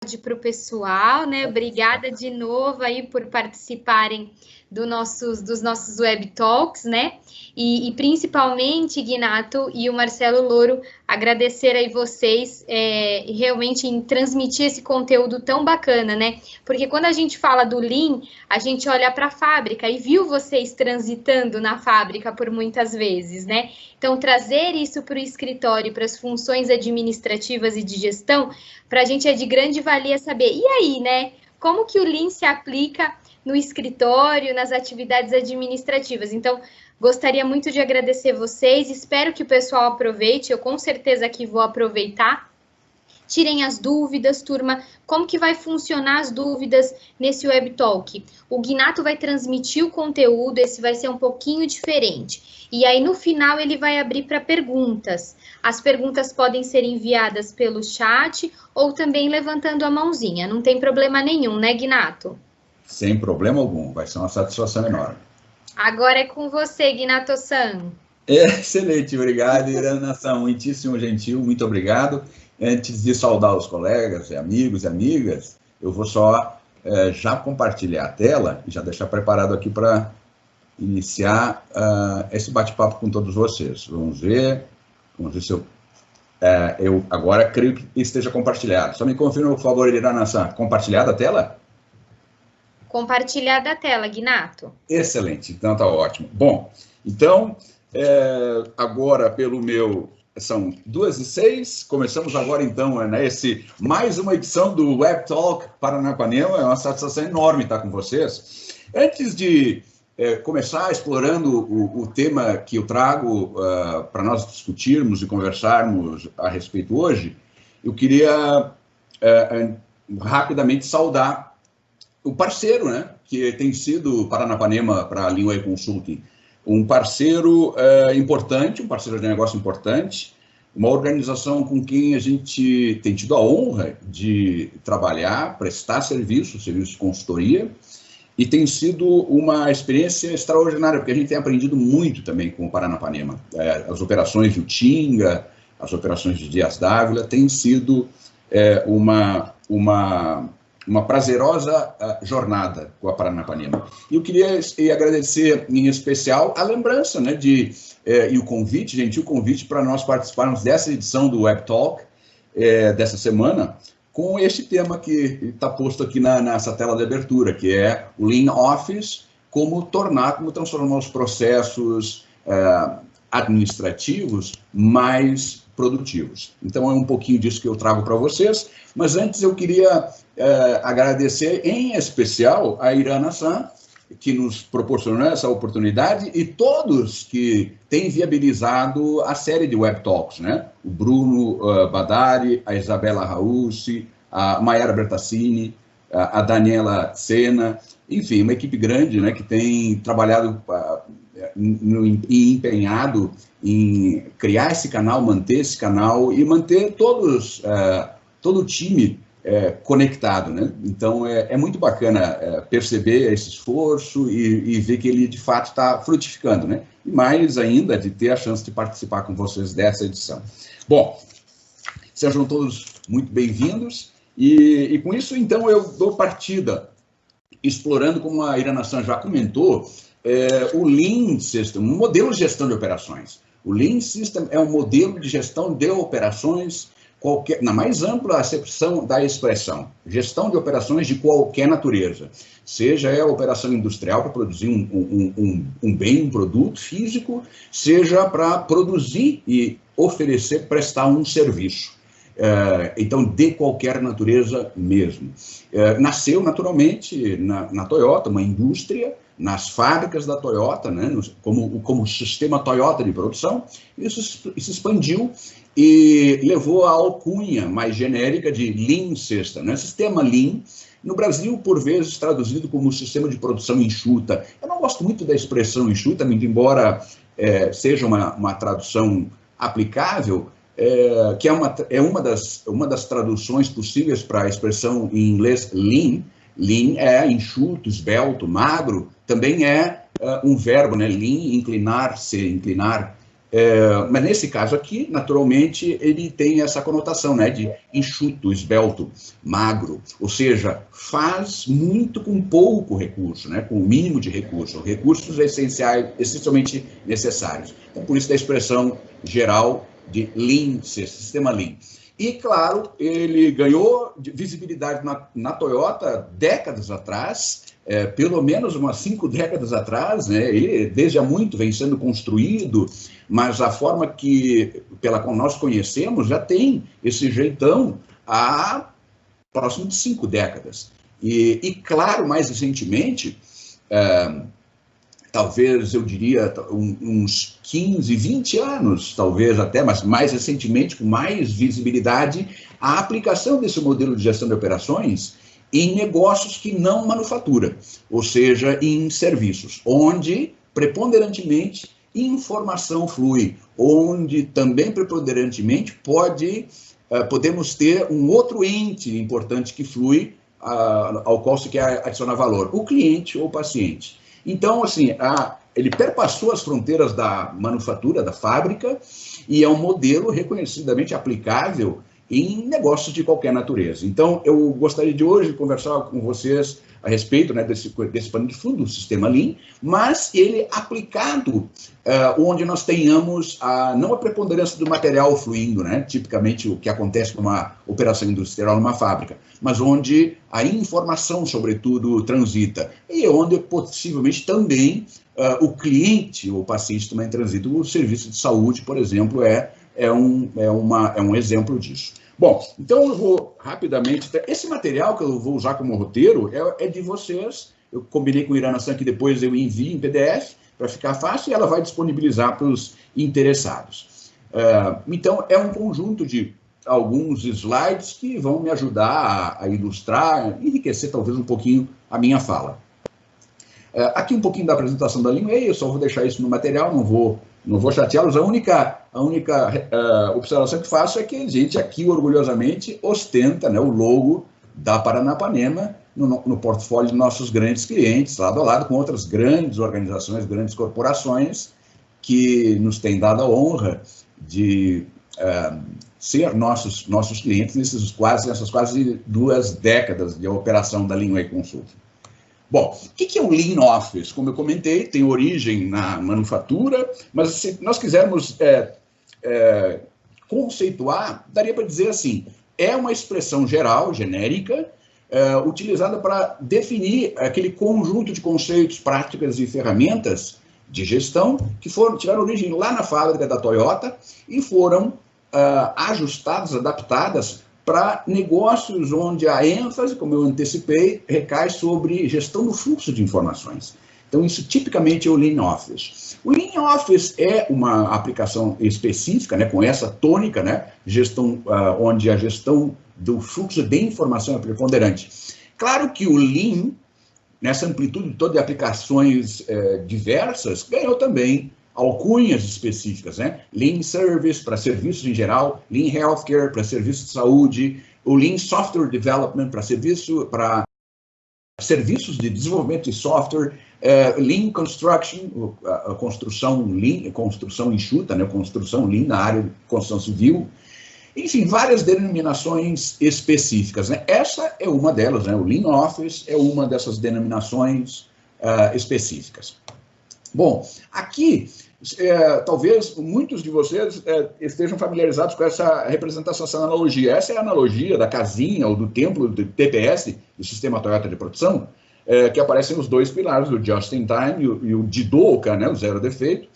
Para o pessoal, né? Obrigada de novo aí por participarem dos nossos Web Talks, né? E principalmente, Ginato e o Marcelo Louro, agradecer aí vocês realmente em transmitir esse conteúdo tão bacana, né? Porque quando a gente fala do Lean, a gente olha para a fábrica e viu vocês transitando na fábrica por muitas vezes, né? Então, trazer isso para o escritório, para as funções administrativas e de gestão, para a gente é de grande valia saber. E aí, né? Como que o Lean se aplica no escritório, nas atividades administrativas? Então, gostaria muito de agradecer vocês. Espero que o pessoal aproveite. Eu com certeza aqui vou aproveitar. Tirem as dúvidas, turma. Como que vai funcionar as dúvidas nesse Web Talk? O Ginato vai transmitir o conteúdo, esse vai ser um pouquinho diferente. E aí, no final, ele vai abrir para perguntas. As perguntas podem ser enviadas pelo chat ou também levantando a mãozinha. Não tem problema nenhum, né, Ginato? Sem problema algum. Vai ser uma satisfação enorme. Agora é com você, Ginato-san. Excelente, obrigado, Irana-san. Muitíssimo gentil, muito obrigado. Antes de saudar os colegas, amigos e amigas, eu vou só já compartilhar a tela e já deixar preparado aqui para iniciar esse bate-papo com todos vocês. Vamos ver se eu agora creio que esteja compartilhado. Só me confirma, por favor, Irana-san, compartilhada a tela? Compartilhada a tela, Ginato. Excelente, então tá ótimo. Bom, então, agora pelo meu... São 2h06, começamos agora então, mais uma edição do Web Talk Paranapanema. É uma satisfação enorme estar com vocês. Antes de começar explorando o tema que eu trago para nós discutirmos e conversarmos a respeito hoje, eu queria rapidamente saudar o parceiro, né, que tem sido o Paranapanema para a Lean Consulting. Um parceiro importante, um parceiro de negócio importante, uma organização com quem a gente tem tido a honra de trabalhar, prestar serviço de consultoria, e tem sido uma experiência extraordinária, porque a gente tem aprendido muito também com o Paranapanema. As operações de Utinga, as operações de Dias Dávila, têm sido uma prazerosa jornada com a Paranapanema. E eu queria agradecer, em especial, a lembrança, né, e o convite, gentil convite para nós participarmos dessa edição do Web Talk, dessa semana, com este tema que está posto aqui nessa tela de abertura, que é o Lean Office, como transformar os processos administrativos mais produtivos. Então, é um pouquinho disso que eu trago para vocês, mas antes eu queria agradecer em especial a Irana-san, que nos proporcionou essa oportunidade, e todos que têm viabilizado a série de Web Talks, né? O Bruno Badari, a Isabela Raussi, a Mayara Bertassini, a Daniela Sena, enfim, uma equipe grande, né, que tem trabalhado e empenhado em criar esse canal, manter esse canal e manter todo o time conectado, né? Então, é muito bacana perceber esse esforço e ver que ele, de fato, está frutificando, né? E mais ainda, de ter a chance de participar com vocês dessa edição. Bom, sejam todos muito bem-vindos e com isso, então, eu dou partida, explorando, como a Irana-san já comentou, o Lean System, um modelo de gestão de operações. O Lean System é um modelo de gestão de operações na mais ampla acepção da expressão, gestão de operações de qualquer natureza, seja a operação industrial para produzir um bem, um produto físico, seja para produzir e oferecer, prestar um serviço. Então, de qualquer natureza mesmo. Nasceu, naturalmente, na Toyota, uma indústria, nas fábricas da Toyota, né, como sistema Toyota de produção. Isso se expandiu e levou à alcunha mais genérica de Lean System, né? Sistema Lean, no Brasil, por vezes, traduzido como sistema de produção enxuta. Eu não gosto muito da expressão enxuta, muito embora seja uma tradução aplicável, que é uma das traduções possíveis para a expressão em inglês Lean. Lean é enxuto, esbelto, magro, também é um verbo, né? Lean, inclinar-se, inclinar Mas nesse caso aqui, naturalmente, ele tem essa conotação, né, de enxuto, esbelto, magro, ou seja, faz muito com pouco recurso, né, com o mínimo de recurso, recursos essenciais, essencialmente necessários. Então, por isso da expressão geral de Lean, sistema Lean. E, claro, ele ganhou visibilidade na Toyota décadas atrás, pelo menos umas 5 décadas atrás, né? Ele desde há muito vem sendo construído, mas a forma pela qual nós conhecemos já tem esse jeitão há próximo de 5 décadas. E claro, mais recentemente, talvez eu diria uns 15, 20 anos, talvez até, mas mais recentemente, com mais visibilidade, a aplicação desse modelo de gestão de operações em negócios que não manufatura, ou seja, em serviços, onde preponderantemente informação flui, onde também preponderantemente podemos ter um outro ente importante que flui, ao qual se quer adicionar valor, o cliente ou o paciente. Então, assim, ele perpassou as fronteiras da manufatura, da fábrica, e é um modelo reconhecidamente aplicável em negócios de qualquer natureza. Então, eu gostaria de hoje conversar com vocês a respeito, né, desse pano de fundo do sistema Lean, mas ele aplicado onde nós tenhamos não a preponderância do material fluindo, né, tipicamente o que acontece numa operação industrial numa fábrica, mas onde a informação, sobretudo, transita, e onde possivelmente também o cliente ou o paciente também transita. O serviço de saúde, por exemplo, é um exemplo disso. Bom, então eu vou rapidamente... Esse material que eu vou usar como roteiro é de vocês. Eu combinei com a Irana-san que depois eu envio em PDF para ficar fácil e ela vai disponibilizar para os interessados. Então, é um conjunto de alguns slides que vão me ajudar a ilustrar, enriquecer talvez um pouquinho a minha fala. Aqui um pouquinho da apresentação da Lean, eu só vou deixar isso no material, não vou chateá-los. A única observação que faço é que a gente aqui orgulhosamente ostenta, né, o logo da Paranapanema no portfólio de nossos grandes clientes, lado a lado com outras grandes organizações, grandes corporações que nos têm dado a honra de ser nossos clientes nessas quase 2 décadas de operação da Lean Way Consulting. Bom, o que é o Lean Office? Como eu comentei, tem origem na manufatura, mas se nós quisermos conceituar, daria para dizer assim, é uma expressão geral, genérica, utilizada para definir aquele conjunto de conceitos, práticas e ferramentas de gestão que tiveram origem lá na fábrica da Toyota e foram ajustadas, adaptadas para negócios onde a ênfase, como eu antecipei, recai sobre gestão do fluxo de informações. Então, isso tipicamente é o Lean Office. O Lean Office é uma aplicação específica, né, com essa tônica, né, onde a gestão do fluxo de informação é preponderante. Claro que o Lean, nessa amplitude toda de aplicações diversas, ganhou também alcunhas específicas, né? Lean Service para serviços em geral, Lean Healthcare para serviços de saúde, o Lean Software Development para serviços de desenvolvimento de software, Lean Construction, a construção enxuta, né? Construção Lean na área de construção civil, enfim, várias denominações específicas, né? Essa é uma delas, né? O Lean Office é uma dessas denominações específicas. Bom, aqui, talvez muitos de vocês estejam familiarizados com essa representação, essa analogia. Essa é a analogia da casinha ou do templo do TPS, do Sistema Toyota de Produção, que aparecem os 2 pilares, o Just in Time e o Jidoka, né, o zero defeito.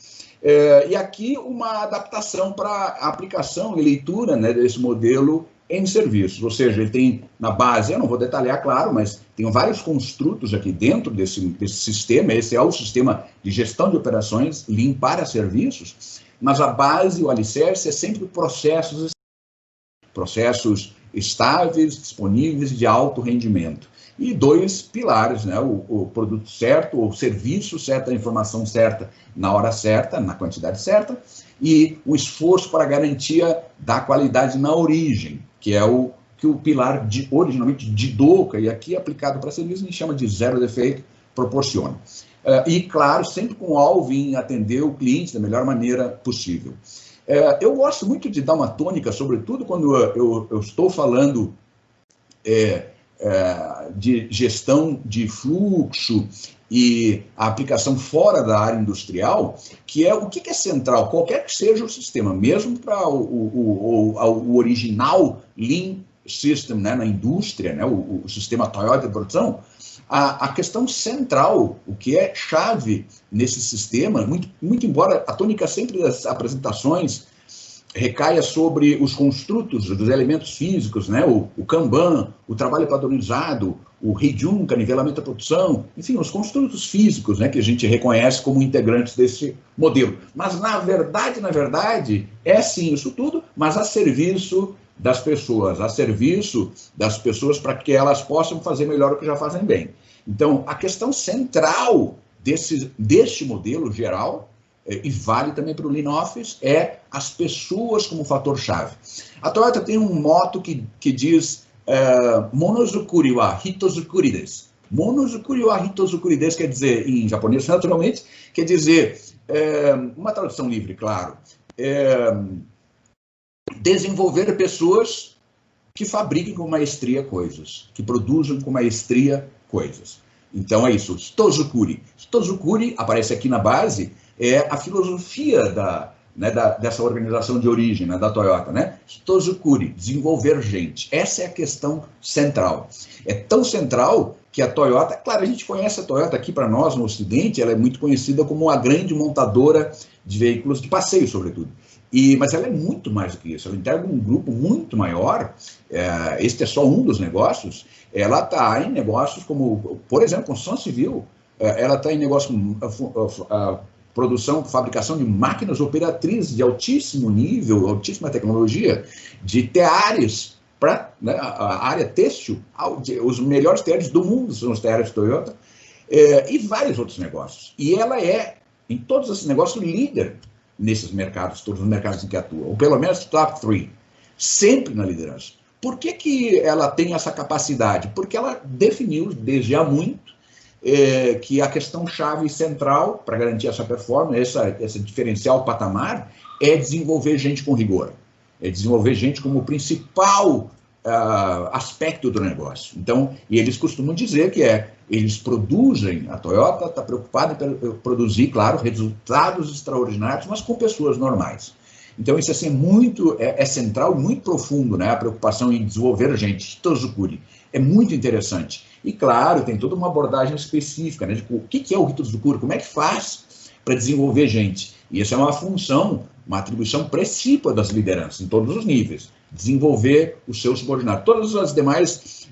E aqui uma adaptação para a aplicação e leitura, né, desse modelo em serviços, ou seja, ele tem na base, eu não vou detalhar, claro, mas tem vários construtos aqui dentro desse sistema. Esse é o sistema de gestão de operações Lean para serviços, mas a base, o alicerce é sempre processos estáveis, disponíveis, de alto rendimento. E 2 pilares, né, o produto certo, o serviço certo, a informação certa, na hora certa, na quantidade certa, e o esforço para a garantia da qualidade na origem, que é o pilar originalmente de Jidoka, e aqui aplicado para serviço, a gente chama de zero defeito, proporciona. E, claro, sempre com o alvo em atender o cliente da melhor maneira possível. Eu gosto muito de dar uma tônica, sobretudo quando eu estou falando de gestão de fluxo e a aplicação fora da área industrial, que é o que é central, qualquer que seja o sistema, mesmo para o original Lean System, né, na indústria, né, o sistema Toyota de produção, a questão central, o que é chave nesse sistema, muito embora a tônica sempre das apresentações recaia sobre os construtos dos elementos físicos, né? O Kanban, o trabalho padronizado, o Heijunka, nivelamento da produção, enfim, os construtos físicos, né, que a gente reconhece como integrantes desse modelo. Mas, na verdade, é sim isso tudo, mas a serviço das pessoas, para que elas possam fazer melhor o que já fazem bem. Então, a questão central deste modelo geral, e vale também para o Lean Office, é as pessoas como fator-chave. A Toyota tem um moto que diz Monozukuri wa hitozukuri desu. Monozukuri wa hitozukuri desu quer dizer, em japonês naturalmente, quer dizer, uma tradução livre, claro, desenvolver pessoas que fabriquem com maestria coisas, que produzam com maestria coisas. Então é isso, Hitozukuri. Hitozukuri aparece aqui na base, é a filosofia dessa organização de origem, né, da Toyota, né? Hitozukuri, desenvolver gente. Essa é a questão central. É tão central que a Toyota, claro, a gente conhece a Toyota aqui para nós no Ocidente, ela é muito conhecida como a grande montadora de veículos de passeio, sobretudo. Mas ela é muito mais do que isso, ela integra um grupo muito maior, este é só um dos negócios, ela está em negócios como, por exemplo, construção civil, ela está em negócio com produção, fabricação de máquinas operatrizes de altíssimo nível, altíssima tecnologia, de teares para, né, a área têxtil, os melhores teares do mundo são os teares Toyota, e vários outros negócios. E ela é, em todos esses negócios, líder nesses mercados, todos os mercados em que atua, ou pelo menos top 3, sempre na liderança. Por que ela tem essa capacidade? Porque ela definiu desde há muito que a questão chave central para garantir essa performance, esse diferencial patamar, é desenvolver gente com rigor, é desenvolver gente como o principal aspecto do negócio. Então, e eles costumam dizer que eles produzem, a Toyota está preocupada em produzir, claro, resultados extraordinários, mas com pessoas normais. Então, isso assim, é central e muito profundo, né? A preocupação em desenvolver gente, Hitozukuri. É muito interessante. E, claro, tem toda uma abordagem específica, né? De o que é o Hitozukuri, como é que faz para desenvolver gente. E essa é uma função, uma atribuição principal das lideranças, em todos os níveis. Desenvolver o seu subordinado. Todas as demais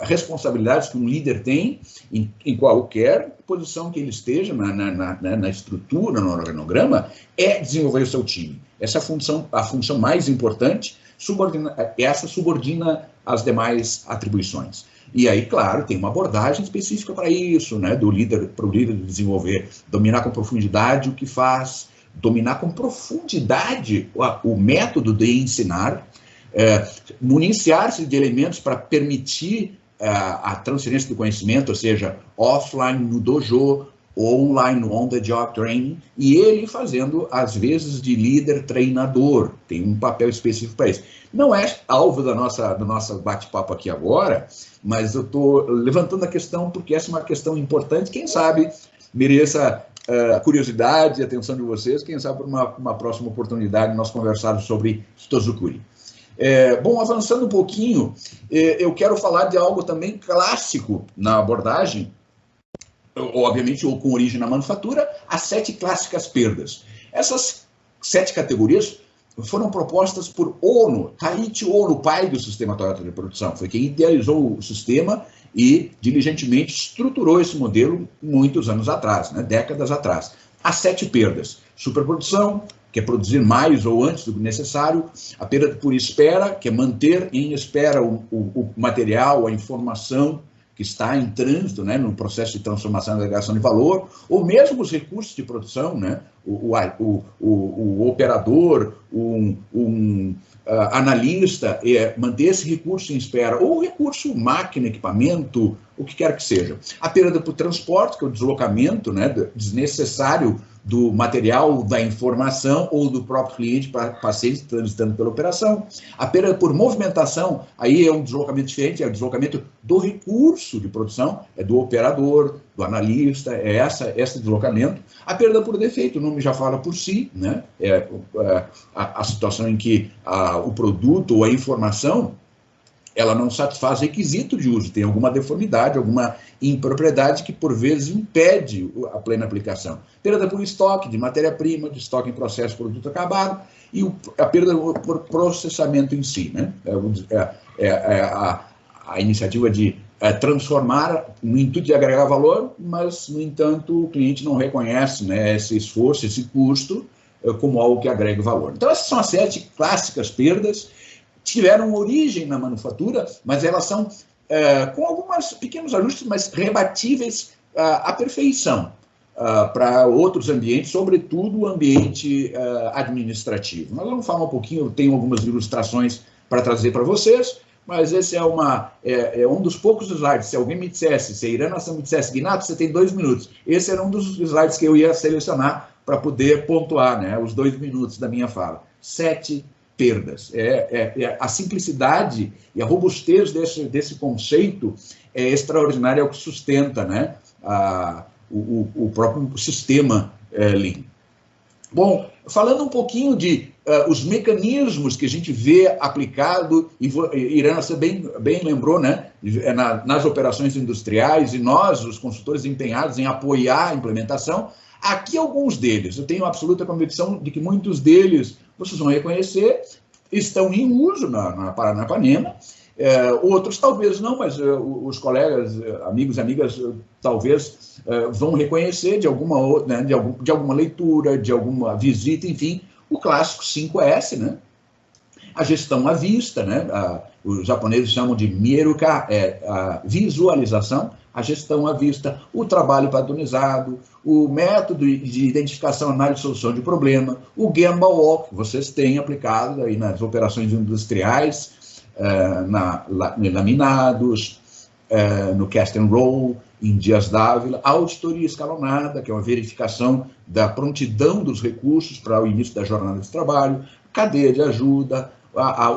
responsabilidades que um líder tem, em qualquer posição que ele esteja, na estrutura, no organograma, é desenvolver o seu time. Essa é a função mais importante, essa subordina as demais atribuições. E aí, claro, tem uma abordagem específica para isso, né, para o líder desenvolver, dominar com profundidade o que faz, dominar com profundidade o método de ensinar, municiar-se de elementos para permitir a transferência do conhecimento, ou seja, offline no dojo, online no on-the-job training, e ele fazendo, às vezes, de líder treinador, tem um papel específico para isso. Não é alvo do nosso bate-papo aqui agora, mas eu estou levantando a questão porque essa é uma questão importante, quem sabe mereça a curiosidade e a atenção de vocês, quem sabe por uma próxima oportunidade nós conversarmos sobre Hitozukuri. Bom, avançando um pouquinho, eu quero falar de algo também clássico na abordagem, obviamente, ou com origem na manufatura, as 7 clássicas perdas. Essas 7 categorias foram propostas por Ono, Taiichi Ono, pai do sistema Toyota de produção. Foi quem idealizou o sistema e diligentemente estruturou esse modelo muitos anos atrás, né, décadas atrás. As 7 perdas: superprodução, que é produzir mais ou antes do necessário; a perda por espera, que é manter em espera o material, a informação que está em trânsito, né, no processo de transformação e agregação de valor, ou mesmo os recursos de produção, né, o operador, analista, manter esse recurso em espera, ou recurso máquina, equipamento, o que quer que seja. A perda por transporte, que é o deslocamento, né, desnecessário do material, da informação ou do próprio cliente para pacientes transitando pela operação. A perda por movimentação, aí é um deslocamento diferente, é o deslocamento do recurso de produção, é do operador, do analista, é esse deslocamento. A perda por defeito, o nome já fala por si, né? A situação em que o produto ou a informação ela não satisfaz requisito de uso, tem alguma deformidade, alguma impropriedade que, por vezes, impede a plena aplicação. Perda por estoque de matéria-prima, de estoque em processo de produto acabado, e a perda por processamento em si, né? A iniciativa de transformar no intuito de agregar valor, mas, no entanto, o cliente não reconhece, né, esse esforço, esse custo, como algo que agrega valor. Então, essas são as 7 clássicas perdas, tiveram origem na manufatura, mas elas são com alguns pequenos ajustes, mas rebatíveis à perfeição para outros ambientes, sobretudo o ambiente administrativo. Nós vamos falar um pouquinho, eu tenho algumas ilustrações para trazer para vocês, mas esse é um dos poucos slides. Se alguém me dissesse, se a Irana me dissesse, Ginato, você tem 2 minutos, esse era um dos slides que eu ia selecionar para poder pontuar, né, os 2 minutos da minha fala. 7 perdas. A simplicidade e a robustez desse conceito é extraordinária, é o que sustenta, né, o próprio sistema Lean. Bom, falando um pouquinho de os mecanismos que a gente vê aplicado, e Irana, você bem lembrou, né, nas operações industriais, e nós, os consultores empenhados em apoiar a implementação, aqui alguns deles, eu tenho absoluta convicção de que muitos deles vocês vão reconhecer, estão em uso na Paranapanema, outros talvez não, mas os colegas, amigos e amigas, talvez vão reconhecer de alguma, né, de alguma leitura, de alguma visita, enfim, o clássico 5S, né? A gestão à vista, né? Os japoneses chamam de mieruka, a visualização, a gestão à vista, o trabalho padronizado, o método de identificação, análise e solução de problema, o Gemba Walk, vocês têm aplicado aí nas operações industriais, em laminados, no cast and roll, em Dias Dávila, a auditoria escalonada, que é uma verificação da prontidão dos recursos para o início da jornada de trabalho, cadeia de ajuda,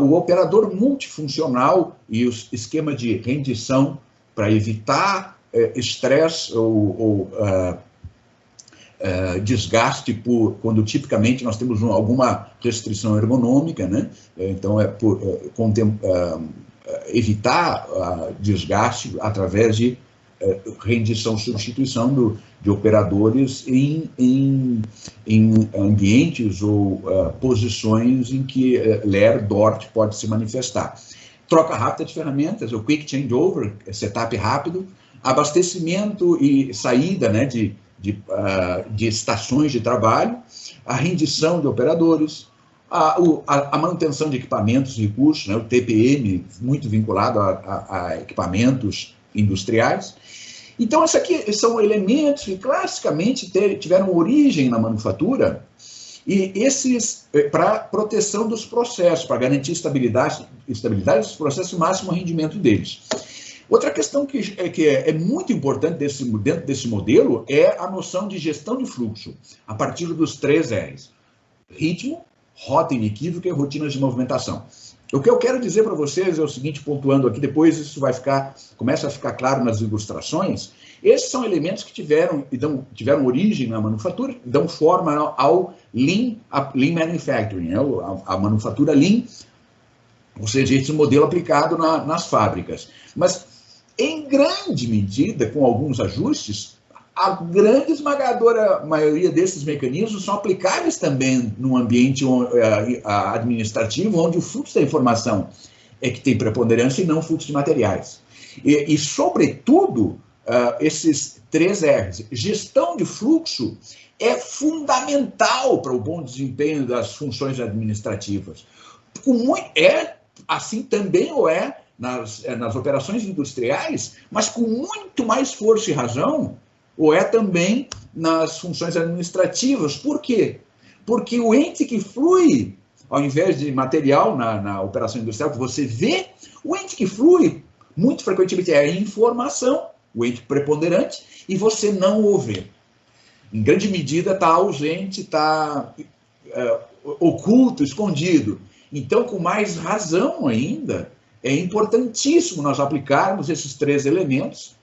o operador multifuncional e o esquema de rendição para evitar estresse ou desgaste quando tipicamente nós temos alguma restrição ergonômica, né? Então evitar desgaste através de rendição, substituição de operadores em ambientes ou posições em que DORT pode se manifestar. Troca rápida de ferramentas, o quick changeover, setup rápido, abastecimento e saída, né, de estações de trabalho, a rendição de operadores, a manutenção de equipamentos e recursos, né, o TPM, muito vinculado a equipamentos industriais. Então, esses aqui são elementos que classicamente tiveram origem na manufatura, e esses para proteção dos processos, para garantir estabilidade dos processos e máximo rendimento deles. Outra questão que é muito importante dentro desse modelo é a noção de gestão de fluxo, a partir dos 3 R's. Ritmo, rota inequívoca e rotinas de movimentação. O que eu quero dizer para vocês é o seguinte, pontuando aqui, depois isso começa a ficar claro nas ilustrações, esses são elementos que tiveram origem na manufatura, dão forma ao Lean Manufacturing, né? a manufatura Lean, ou seja, esse modelo aplicado nas fábricas. Mas, em grande medida, com alguns ajustes, a grande esmagadora maioria desses mecanismos são aplicáveis também num ambiente administrativo, onde o fluxo da informação é que tem preponderância e não o fluxo de materiais. E sobretudo, esses 3 R's. Gestão de fluxo é fundamental para o bom desempenho das funções administrativas. Assim também nas operações industriais, mas com muito mais força e razão ou é também nas funções administrativas. Por quê? Porque o ente que flui, ao invés de material na operação industrial que você vê, o ente que flui, muito frequentemente, é a informação, o ente preponderante, e você não o vê. Em grande medida está ausente, está oculto, escondido. Então, com mais razão ainda, é importantíssimo nós aplicarmos esses 3 elementos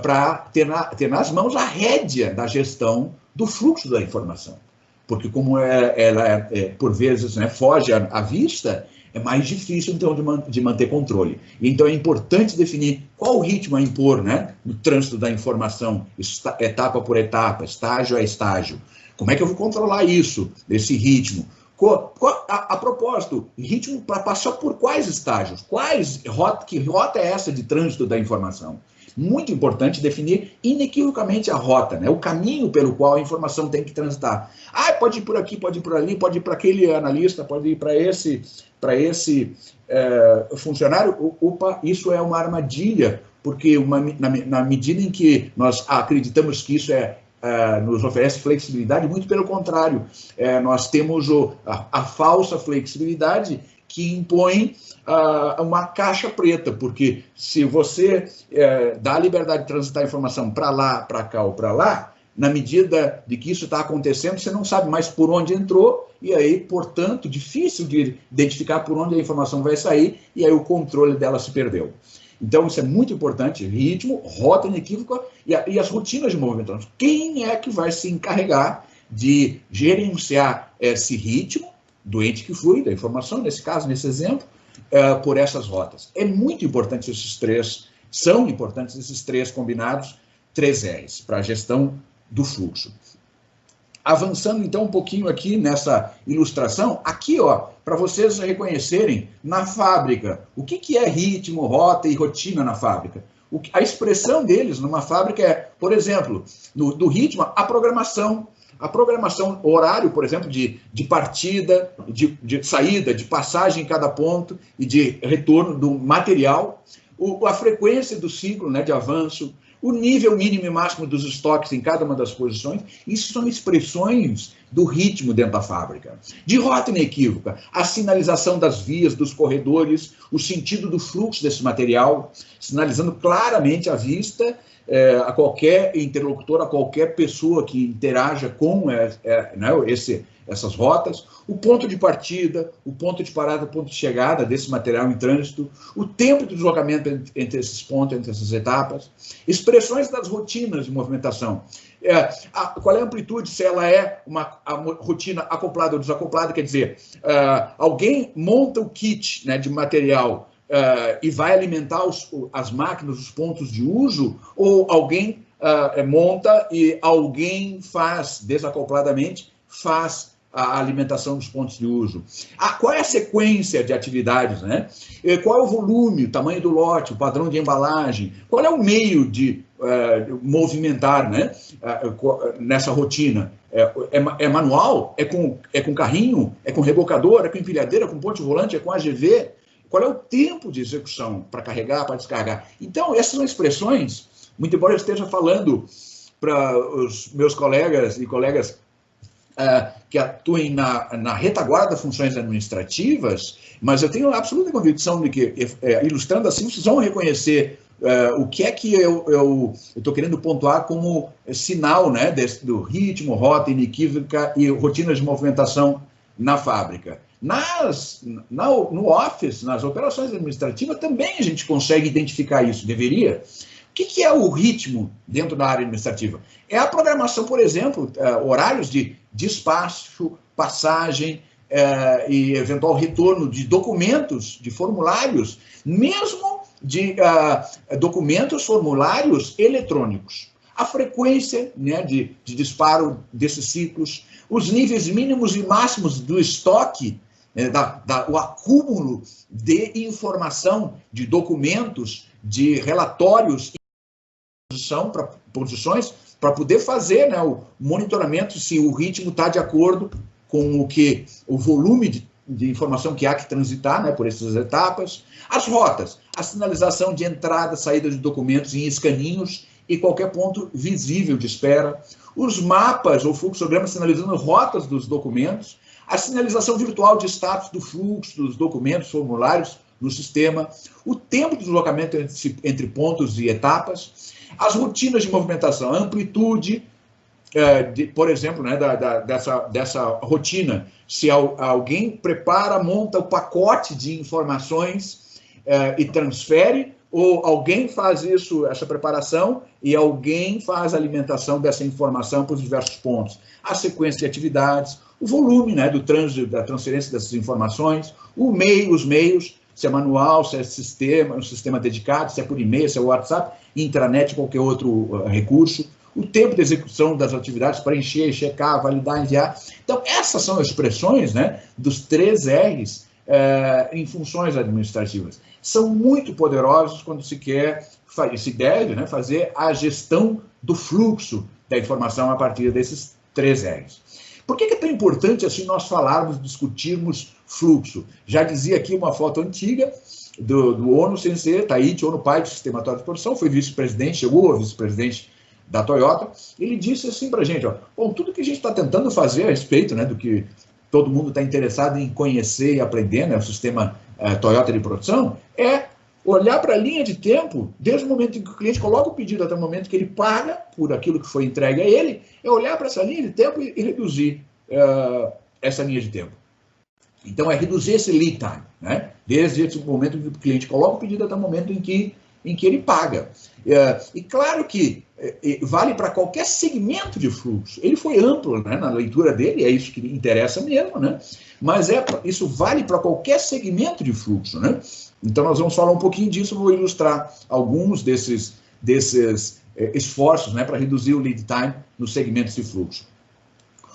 para ter nas mãos a rédea da gestão do fluxo da informação. Porque como ela, por vezes, né, foge à vista, é mais difícil, então, de manter controle. Então, é importante definir qual o ritmo a impor, né, no trânsito da informação, etapa por etapa, estágio a estágio. Como é que eu vou controlar isso, esse ritmo? A propósito, ritmo para passar por quais estágios? Que rota é essa de trânsito da informação? Muito importante definir inequivocamente a rota, né? O caminho pelo qual a informação tem que transitar. Pode ir por aqui, pode ir por ali, pode ir para aquele analista, pode ir para esse funcionário. Opa, isso é uma armadilha, porque na medida em que nós acreditamos que isso nos oferece flexibilidade, muito pelo contrário, nós temos a falsa flexibilidade que impõe uma caixa preta, porque se você dá a liberdade de transitar a informação para lá, para cá ou para lá, na medida de que isso está acontecendo, você não sabe mais por onde entrou, e aí, portanto, difícil de identificar por onde a informação vai sair, e aí o controle dela se perdeu. Então, isso é muito importante, ritmo, rota inequívoca e as rotinas de movimento. Quem é que vai se encarregar de gerenciar esse ritmo do ente que flui, da informação, nesse caso, nesse exemplo, por essas rotas? É muito importante são importantes esses 3 combinados, 3 R's, para a gestão do fluxo. Avançando, então, um pouquinho aqui nessa ilustração, aqui, ó, para vocês reconhecerem, na fábrica, o que é ritmo, rota e rotina na fábrica? A expressão deles numa fábrica é, por exemplo, do ritmo, a programação, o horário, por exemplo, de partida, de saída, de passagem em cada ponto e de retorno do material, a frequência do ciclo, né, de avanço, o nível mínimo e máximo dos estoques em cada uma das posições. Isso são expressões do ritmo dentro da fábrica. De rota inequívoca, a sinalização das vias, dos corredores, o sentido do fluxo desse material, sinalizando claramente à vista a qualquer interlocutor, a qualquer pessoa que interaja com essas rotas, o ponto de partida, o ponto de parada, o ponto de chegada desse material em trânsito, o tempo de deslocamento entre esses pontos, entre essas etapas, expressões das rotinas de movimentação. Qual é a amplitude, se ela é a rotina acoplada ou desacoplada, quer dizer, alguém monta o kit, né, de material e vai alimentar as máquinas, os pontos de uso, ou alguém monta e alguém desacopladamente, faz a alimentação dos pontos de uso. Qual é a sequência de atividades, né? Qual é o volume, o tamanho do lote, o padrão de embalagem? Qual é o meio de movimentar, né? Nessa rotina? É manual? É com carrinho? É com rebocador? É com empilhadeira? É com ponte volante? É com AGV? Qual é o tempo de execução para carregar, para descarregar? Então, essas são expressões, muito embora eu esteja falando para os meus colegas e colegas que atuem na retaguarda das funções administrativas, mas eu tenho absoluta convicção de que, ilustrando assim, vocês vão reconhecer o que é que eu estou querendo pontuar como sinal, né, do ritmo, rota inequívoca e rotinas de movimentação na fábrica. No Office, nas operações administrativas, também a gente consegue identificar isso, deveria. O que é o ritmo dentro da área administrativa? É a programação, por exemplo, horários de despacho, passagem e eventual retorno de documentos, de formulários, mesmo de documentos, formulários eletrônicos. A frequência, né, de disparo desses ciclos, os níveis mínimos e máximos do estoque, o acúmulo de informação, de documentos, de relatórios, posições, para poder fazer, né, o monitoramento se o ritmo está de acordo com o volume de informação que há que transitar, né, por essas etapas. As rotas, a sinalização de entrada, saída de documentos em escaninhos e qualquer ponto visível de espera, os mapas ou fluxogramas sinalizando rotas dos documentos, a sinalização virtual de status do fluxo dos documentos, formulários no sistema, o tempo de deslocamento entre pontos e etapas, as rotinas de movimentação, a amplitude, por exemplo, né, dessa rotina, se alguém prepara, monta o pacote de informações e transfere, ou alguém faz essa preparação, e alguém faz a alimentação dessa informação para os diversos pontos. A sequência de atividades, o volume, né, do trânsito, da transferência dessas informações, os meios, se é manual, se é um sistema dedicado, se é por e-mail, se é WhatsApp, intranet, qualquer outro recurso, o tempo de execução das atividades, preencher, checar, validar, enviar. Então, essas são expressões, né, dos 3 R's em funções administrativas. São muito poderosos quando se deve, né, fazer a gestão do fluxo da informação a partir desses 3 R's. Por que é tão importante assim nós falarmos, discutirmos fluxo? Já dizia aqui uma foto antiga do Ono Sensei, Taiichi Ono, pai do sistema Toyota de produção, foi vice-presidente, chegou a vice-presidente da Toyota. Ele disse assim para a gente, bom, tudo que a gente está tentando fazer a respeito, né, do que todo mundo está interessado em conhecer e aprender, né, o sistema Toyota de produção, é olhar para a linha de tempo, desde o momento em que o cliente coloca o pedido até o momento que ele paga por aquilo que foi entregue a ele, é olhar para essa linha de tempo e reduzir essa linha de tempo. Então, é reduzir esse lead time, né? Desde esse momento em que o cliente coloca o pedido até o momento em que ele paga. E claro que vale para qualquer segmento de fluxo. Ele foi amplo, né, na leitura dele, é isso que interessa mesmo, né? Mas isso vale para qualquer segmento de fluxo, né? Então, nós vamos falar um pouquinho disso, vou ilustrar alguns desses esforços, né, para reduzir o lead time nos segmentos de fluxo.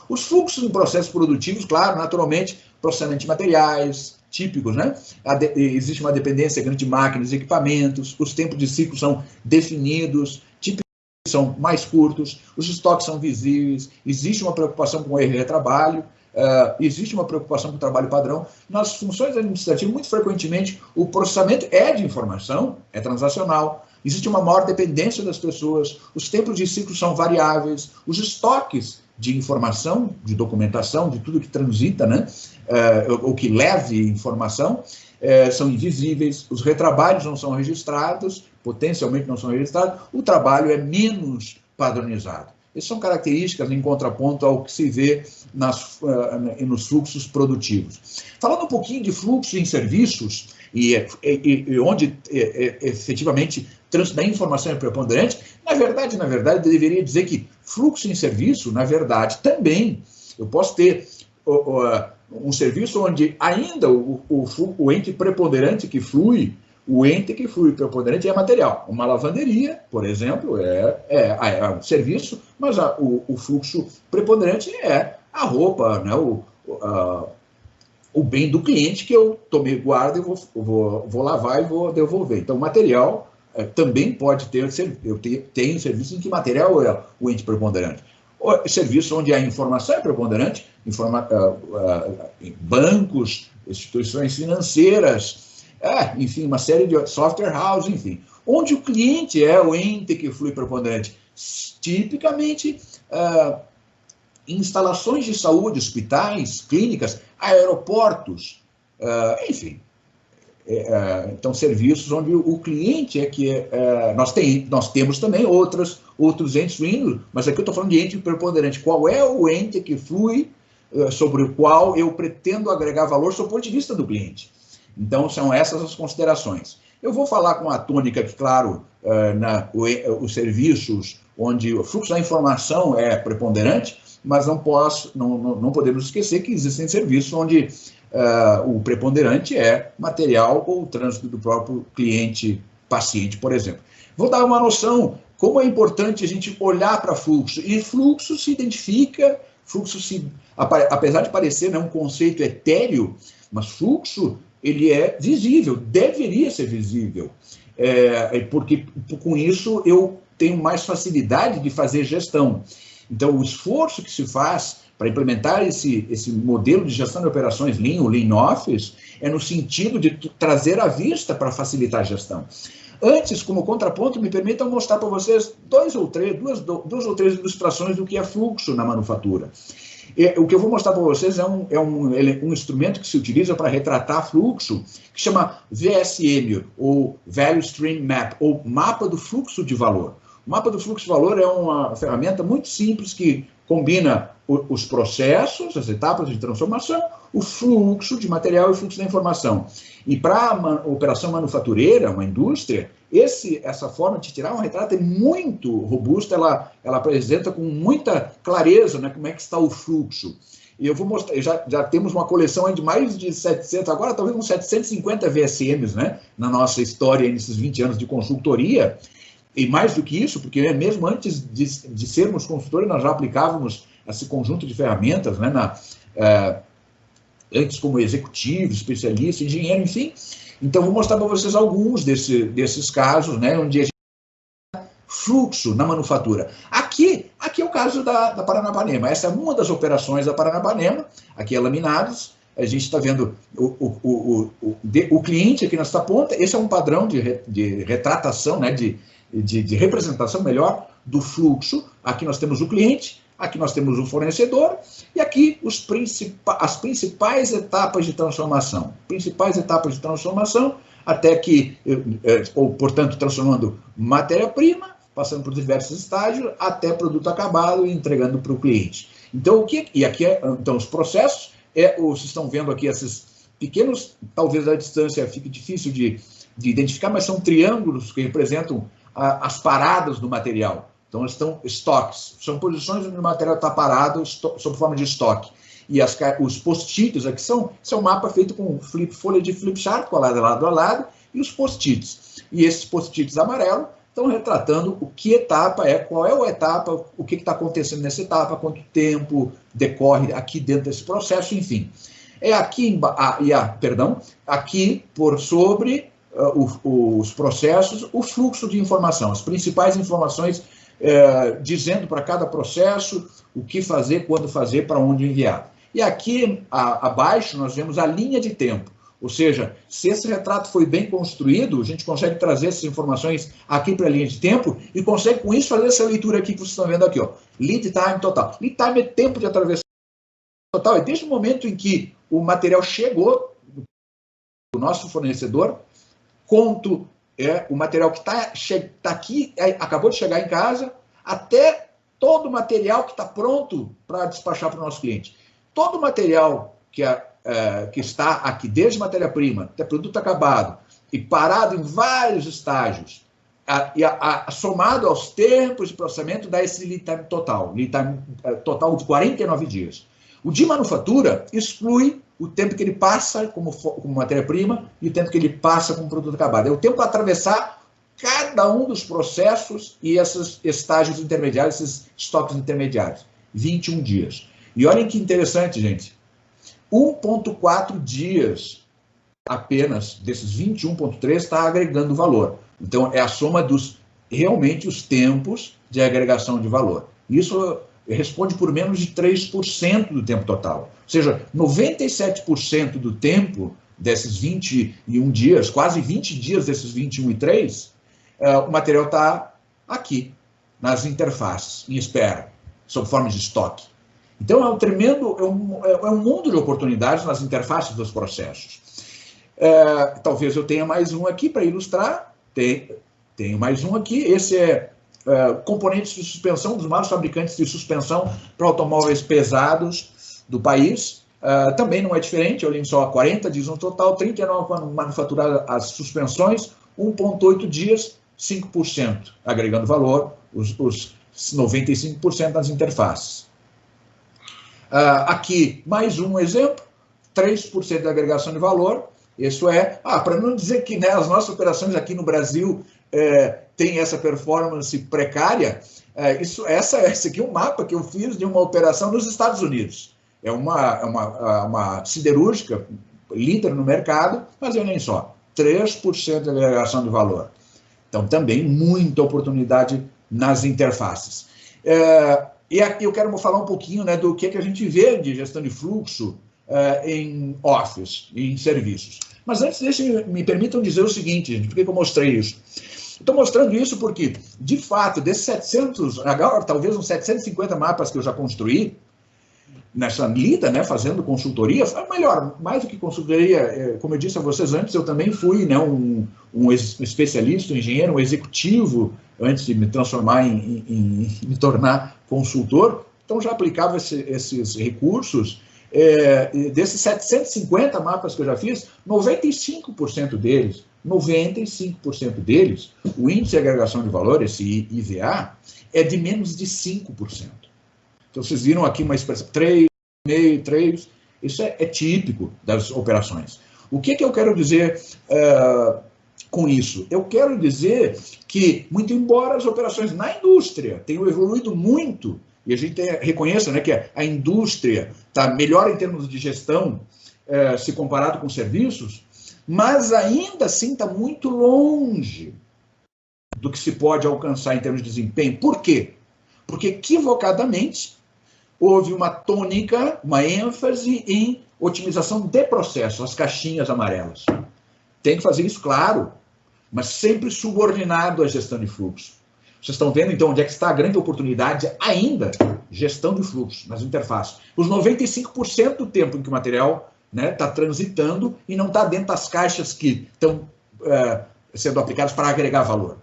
Os fluxos em processos produtivos, claro, naturalmente, processamento de materiais, típicos, né? Existe uma dependência grande de máquinas e equipamentos, os tempos de ciclo são definidos, típicos são mais curtos, os estoques são visíveis, existe uma preocupação com o erro e retrabalho, existe uma preocupação com o trabalho padrão. Nas funções administrativas, muito frequentemente, o processamento é de informação, é transacional, existe uma maior dependência das pessoas, os tempos de ciclo são variáveis, os estoques de informação, de documentação, de tudo que transita, né, ou que leve informação, são invisíveis, os retrabalhos não são registrados, potencialmente não são registrados, o trabalho é menos padronizado. Essas são características em contraponto ao que se vê nos fluxos produtivos. Falando um pouquinho de fluxo em serviços, e onde efetivamente o trânsito da informação é preponderante, na verdade, eu deveria dizer que fluxo em serviço, na verdade, também, eu posso ter um serviço onde ainda o ente preponderante que flui, o ente que flui preponderante é material. Uma lavanderia, por exemplo, é um serviço, mas o fluxo preponderante é a roupa, né, o bem do cliente que eu tomei guarda e vou lavar e vou devolver. Então, o material também pode ter, eu tenho serviço em que material é o ente preponderante. Serviço onde a informação é preponderante, bancos, instituições financeiras, enfim, uma série de software house, enfim. Onde o cliente é o ente que flui preponderante. Tipicamente, instalações de saúde, hospitais, clínicas, aeroportos, enfim. Então, serviços onde o cliente é que nós temos também outros entes fluindo, mas aqui eu estou falando de ente preponderante. Qual é o ente que flui, sobre o qual eu pretendo agregar valor sob o ponto de vista do cliente? Então, são essas as considerações. Eu vou falar com a tônica que, claro, os serviços onde o fluxo da informação é preponderante, mas não podemos esquecer que existem serviços onde o preponderante é material ou o trânsito do próprio cliente-paciente, por exemplo. Vou dar uma noção como é importante a gente olhar para fluxo. E fluxo se identifica, apesar de parecer, né, um conceito etéreo, mas fluxo ele é visível, deveria ser visível, porque com isso eu tenho mais facilidade de fazer gestão. Então, o esforço que se faz para implementar esse modelo de gestão de operações Lean, o Lean Office, é no sentido de trazer à vista para facilitar a gestão. Antes, como contraponto, me permitam mostrar para vocês duas ou três ilustrações do que é fluxo na manufatura. O que eu vou mostrar para vocês é um instrumento que se utiliza para retratar fluxo, que chama VSM, ou Value Stream Map, ou Mapa do Fluxo de Valor. O mapa do fluxo de valor é uma ferramenta muito simples que combina os processos, as etapas de transformação, o fluxo de material e o fluxo da informação. E para a operação manufatureira, uma indústria, essa forma de tirar um retrato é muito robusta, ela apresenta com muita clareza, né, como é que está o fluxo. E eu vou mostrar, já temos uma coleção de mais de 700, agora talvez uns 750 VSMs, né, na nossa história, nesses 20 anos de consultoria. E mais do que isso, porque mesmo antes de sermos consultores, nós já aplicávamos esse conjunto de ferramentas, né, antes como executivo, especialista, engenheiro, enfim. Então, vou mostrar para vocês alguns desses casos, né, onde a gente tem fluxo na manufatura. Aqui é o caso da Paranapanema. Essa é uma das operações da Paranapanema, aqui é laminados. A gente está vendo o cliente aqui nessa ponta. Esse é um padrão de retratação, né, de representação melhor do fluxo. Aqui nós temos o cliente, aqui nós temos o fornecedor, e aqui as principais etapas de transformação. Até que, portanto, transformando matéria-prima, passando por diversos estágios, até produto acabado e entregando para o cliente. Então, então os processos, vocês estão vendo aqui esses pequenos, talvez a distância fique difícil de identificar, mas são triângulos que representam as paradas do material. Então, estão estoques, são posições onde o material está parado sob forma de estoque. E os post-its aqui são um mapa feito com folha de flip chart colada lado a lado, e os post-its. E esses post-its amarelos estão retratando qual é a etapa, o que está acontecendo nessa etapa, quanto tempo decorre aqui dentro desse processo, enfim. Aqui por sobre os processos, o fluxo de informação, as principais informações dizendo para cada processo o que fazer, quando fazer, para onde enviar. E aqui abaixo nós vemos a linha de tempo, ou seja, se esse retrato foi bem construído, a gente consegue trazer essas informações aqui para a linha de tempo e consegue com isso fazer essa leitura aqui que vocês estão vendo aqui, ó, lead time total. Lead time é tempo de atravessar total, é desde o momento em que o material chegou do nosso fornecedor, quanto o material que está aqui, acabou de chegar em casa, até todo o material que está pronto para despachar para o nosso cliente. Todo o material que está aqui, desde matéria-prima até produto acabado, e parado em vários estágios, somado aos tempos de processamento, dá esse lead time total de 49 dias. O de manufatura exclui o tempo que ele passa como matéria-prima e o tempo que ele passa como produto acabado. É o tempo para atravessar cada um dos processos e esses estágios intermediários, esses estoques intermediários. 21 dias. E olhem que interessante, gente. 1,4 dias apenas desses 21,3 está agregando valor. Então, é a soma dos, realmente, os tempos de agregação de valor. Isso responde por menos de 3% do tempo total. Ou seja, 97% do tempo desses 21 dias, quase 20 dias desses 21 e 3, o material está aqui, nas interfaces, em espera, sob forma de estoque. Então, é um tremendo, é um mundo de oportunidades nas interfaces dos processos. Talvez eu tenha mais um aqui para ilustrar. Tenho mais um aqui. Esse é componentes de suspensão, um dos maiores fabricantes de suspensão para automóveis pesados do país. Também não é diferente, olhem só, 40 dias no total, 39 para manufaturar as suspensões, 1,8 dias, 5%, agregando valor, os 95% nas interfaces. Aqui, mais um exemplo, 3% de agregação de valor. Isso para não dizer que, né, as nossas operações aqui no Brasil têm essa performance precária, esse aqui é um mapa que eu fiz de uma operação nos Estados Unidos. É uma siderúrgica, líder no mercado, mas nem só, 3% de agregação de valor. Então, também muita oportunidade nas interfaces. E aqui eu quero falar um pouquinho, né, do que a gente vê de gestão de fluxo em Office, em serviços. Mas antes, me permitam dizer o seguinte, gente, por que eu mostrei isso? Estou mostrando isso porque, de fato, desses 700, agora talvez uns 750 mapas que eu já construí, nessa lida, né, fazendo consultoria, melhor, mais do que consultoria, como eu disse a vocês antes, eu também fui, né, um especialista, um engenheiro, um executivo, antes de me transformar me tornar consultor, então já aplicava esses recursos. Desses 750 mapas que eu já fiz, 95% deles, o índice de agregação de valor, esse IVA, é de menos de 5%. Então, vocês viram aqui uma expressão, 3,5, 3, isso é típico das operações. O que eu quero dizer com isso? Eu quero dizer que, muito embora as operações na indústria tenham evoluído muito, e a gente reconheça, né, que a indústria está melhor em termos de gestão, se comparado com serviços, mas ainda assim está muito longe do que se pode alcançar em termos de desempenho. Por quê? Porque, equivocadamente, houve uma tônica, uma ênfase em otimização de processo, as caixinhas amarelas. Tem que fazer isso, claro, mas sempre subordinado à gestão de fluxo. Vocês estão vendo, então, onde é que está a grande oportunidade ainda? Gestão de fluxo, nas interfaces. Os 95% do tempo em que o material está transitando e não está dentro das caixas que estão sendo aplicadas para agregar valor.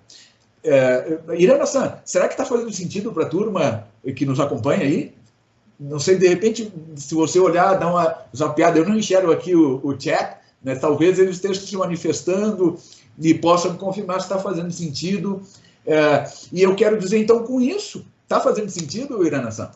Irana-san, será que está fazendo sentido para a turma que nos acompanha aí? Não sei, de repente, se você olhar, dar uma zapeada, eu não enxergo aqui o chat, né? Talvez eles estejam se manifestando e possam me confirmar se está fazendo sentido. E eu quero dizer, então, com isso, está fazendo sentido, Irana-san?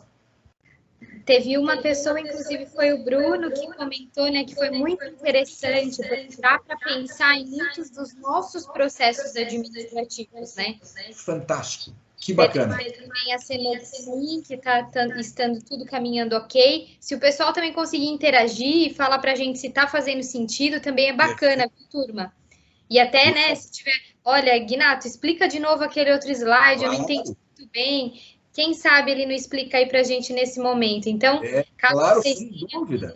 Teve uma pessoa, inclusive foi o Bruno, que comentou, né, que foi muito interessante, porque dá para pensar em muitos dos nossos processos administrativos, né? Fantástico, que bacana. Também a Semana que está estando tudo caminhando ok. Se o pessoal também conseguir interagir e falar para a gente se está fazendo sentido, também é bacana, viu, turma? E até, né, se tiver... Olha, Ginato, explica de novo aquele outro slide, eu não entendi muito bem. Quem sabe ele não explica aí para a gente nesse momento. Então, caso claro, vocês sem dúvida.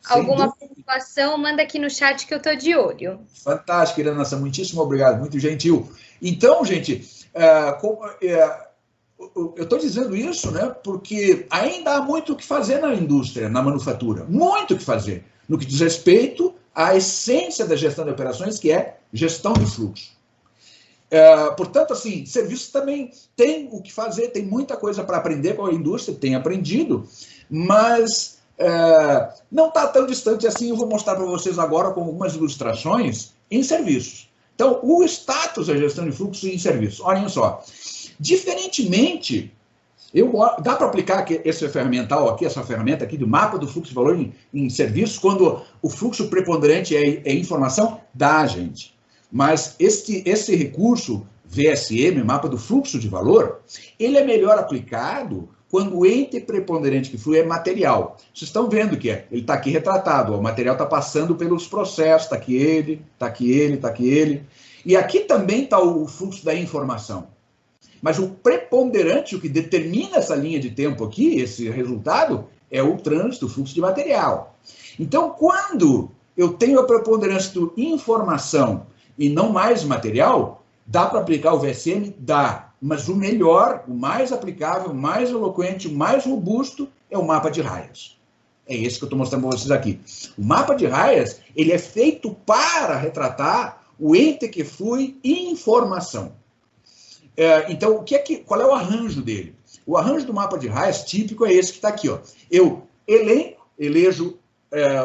Alguma preocupação, manda aqui no chat que eu estou de olho. Fantástico, Irana, muitíssimo obrigado, muito gentil. Então, gente, eu estou dizendo isso, né, porque ainda há muito o que fazer na indústria, na manufatura. Muito o que fazer, no que diz respeito à essência da gestão de operações, que é gestão de fluxo. Portanto, assim, serviços também tem o que fazer, tem muita coisa para aprender com a indústria, tem aprendido, mas não está tão distante assim. Eu vou mostrar para vocês agora com algumas ilustrações em serviços. Então, o status da gestão de fluxo em serviços. Olhem só, diferentemente, dá para aplicar esse ferramental aqui, essa ferramenta aqui do mapa do fluxo de valor em serviços, quando o fluxo preponderante é informação? Dá, gente. Mas esse recurso, VSM, mapa do fluxo de valor, ele é melhor aplicado quando o ente preponderante que flui é material. Vocês estão vendo que ele está aqui retratado, o material está passando pelos processos, está aqui ele, está aqui ele, está aqui ele. E aqui também está o fluxo da informação. Mas o preponderante, o que determina essa linha de tempo aqui, esse resultado, é o trânsito, o fluxo de material. Então, quando eu tenho a preponderância do informação e não mais material, dá para aplicar o VSM? Dá. Mas o melhor, o mais aplicável, o mais eloquente, o mais robusto é o mapa de raias. É esse que eu estou mostrando para vocês aqui. O mapa de raias, ele é feito para retratar o ente que flui informação. Então, qual é o arranjo dele? O arranjo do mapa de raias típico é esse que está aqui. Ó. Eu elejo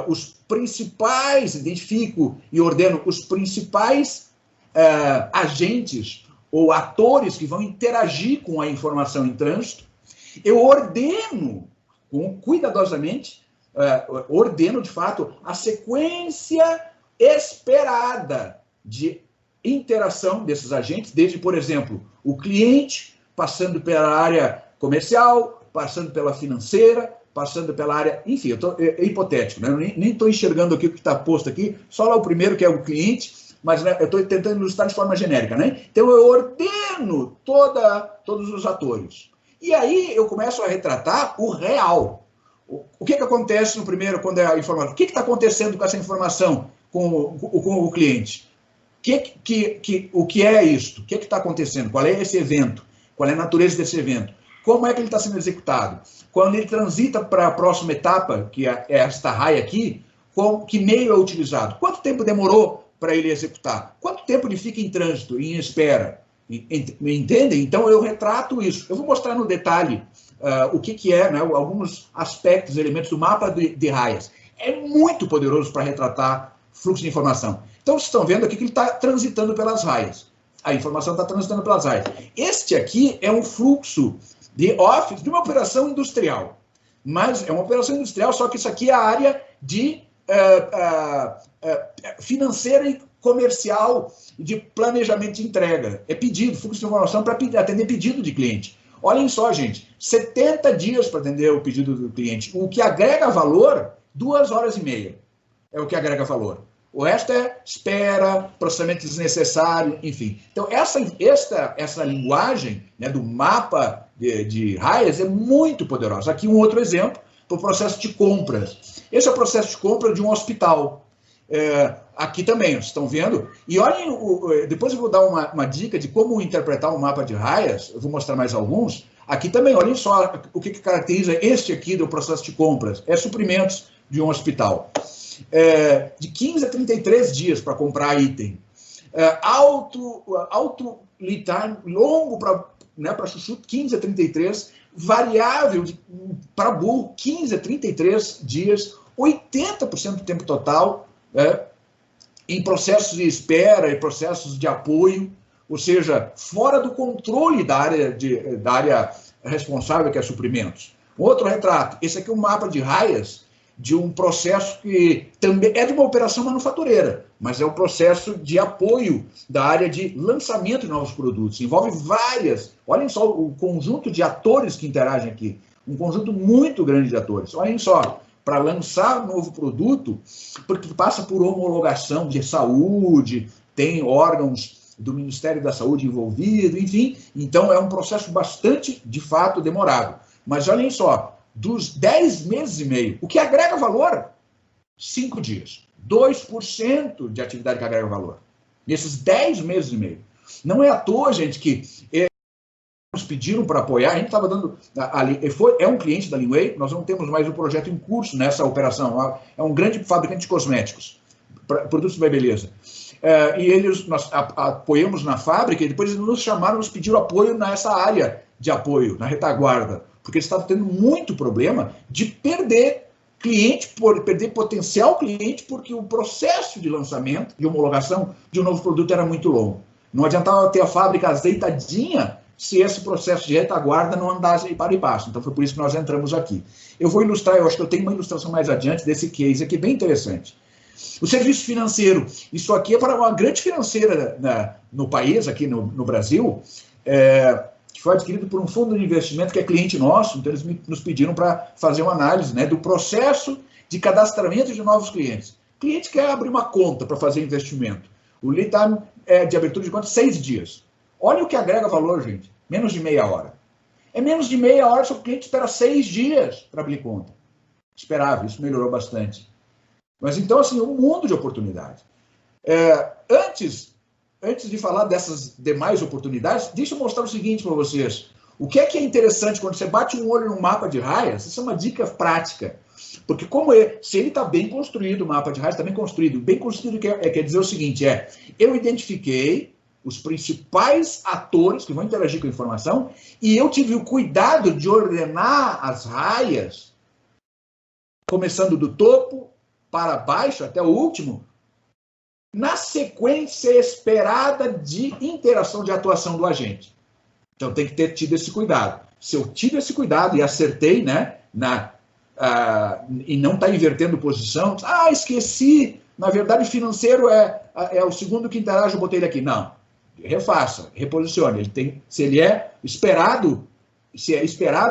os principais, identifico e ordeno os principais agentes ou atores que vão interagir com a informação em trânsito. Eu ordeno, cuidadosamente, ordeno, de fato, a sequência esperada de interação desses agentes, desde, por exemplo, o cliente, passando pela área comercial, passando pela financeira, passando pela área... Enfim, é hipotético, né? Eu nem estou enxergando aqui o que está posto aqui, só lá o primeiro, que é o cliente, mas, né, eu estou tentando ilustrar de forma genérica, né? Então, eu ordeno todos os atores. E aí, eu começo a retratar o real. O que acontece no primeiro, quando é a informação? O que está acontecendo com essa informação? com o cliente. O que é isto? O que está acontecendo? Qual é esse evento? Qual é a natureza desse evento? Como é que ele está sendo executado? Quando ele transita para a próxima etapa, que é esta raia aqui, que meio é utilizado? Quanto tempo demorou para ele executar? Quanto tempo ele fica em trânsito, em espera? Entendem? Então, eu retrato isso. Eu vou mostrar no detalhe o que é, né, alguns aspectos, elementos do mapa de raias. É muito poderoso para retratar fluxo de informação. Então, vocês estão vendo aqui que ele está transitando pelas raias. A informação está transitando pelas raias. Este aqui é um fluxo de office de uma operação industrial. Mas é uma operação industrial, só que isso aqui é a área de financeira e comercial de planejamento de entrega. É pedido, fluxo de informação para atender pedido de cliente. Olhem só, gente, 70 dias para atender o pedido do cliente. O que agrega valor, 2 horas e meia. É o que agrega valor. O resto é espera, processamento desnecessário, enfim. Então, essa linguagem, né, do mapa de raias é muito poderosa. Aqui um outro exemplo, para o processo de compras. Esse é o processo de compra de um hospital. Aqui também, vocês estão vendo? E olhem, depois eu vou dar uma dica de como interpretar um mapa de raias, eu vou mostrar mais alguns. Aqui também, olhem só o que caracteriza este aqui do processo de compras. É suprimentos de um hospital. De 15 a 33 dias para comprar item. Alto lead time, longo para chuchu, 15 a 33, variável para burro, 15 a 33 dias, 80% do tempo total, em processos de espera e processos de apoio, ou seja, fora do controle da área responsável, que é suprimentos. Outro retrato, esse aqui é um mapa de raias de um processo que também é de uma operação manufatureira, mas é um processo de apoio da área de lançamento de novos produtos. Envolve olhem só o conjunto de atores que interagem aqui, um conjunto muito grande de atores. Olhem só, para lançar um novo produto, porque passa por homologação de saúde, tem órgãos do Ministério da Saúde envolvido, enfim, então é um processo bastante, de fato, demorado. Mas olhem só, dos 10 meses e meio, o que agrega valor? 5 dias. 2% de atividade que agrega valor. Nesses 10 meses e meio. Não é à toa, gente, que nos pediram para apoiar, a gente estava dando... É um cliente da Linway, nós não temos mais um projeto em curso nessa operação. É um grande fabricante de cosméticos, produtos da beleza. E nós apoiamos na fábrica e depois eles nos chamaram, nos pediram apoio nessa área de apoio, na retaguarda, porque eles estavam tendo muito problema de perder cliente, perder potencial cliente, porque o processo de lançamento, de homologação de um novo produto era muito longo. Não adiantava ter a fábrica azeitadinha se esse processo de retaguarda não andasse para e passo. Então foi por isso que nós entramos aqui. Eu vou ilustrar, eu acho que eu tenho uma ilustração mais adiante desse case aqui, bem interessante. O serviço financeiro, isso aqui é para uma grande financeira no país, aqui no Brasil, que foi adquirido por um fundo de investimento que é cliente nosso, então eles nos pediram para fazer uma análise, né, do processo de cadastramento de novos clientes. O cliente quer abrir uma conta para fazer investimento. O lead time de abertura de conta 6 dias. Olha o que agrega valor, gente. Menos de meia hora. É menos de meia hora se o cliente espera 6 dias para abrir conta. Esperável, isso melhorou bastante. Mas então, assim, um mundo de oportunidade. Antes de falar dessas demais oportunidades, deixa eu mostrar o seguinte para vocês. O que é interessante quando você bate um olho no mapa de raias? Isso é uma dica prática. Porque se ele está bem construído, o mapa de raias está bem construído. Bem construído quer dizer o seguinte, eu identifiquei os principais atores que vão interagir com a informação e eu tive o cuidado de ordenar as raias, começando do topo para baixo, até o último, na sequência esperada de interação, de atuação do agente. Então, tem que ter tido esse cuidado. Se eu tive esse cuidado e acertei, né, e não está invertendo posição, esqueci, na verdade, o financeiro é o segundo que interage, eu botei ele aqui. Não, refaça, reposicione. Se é esperado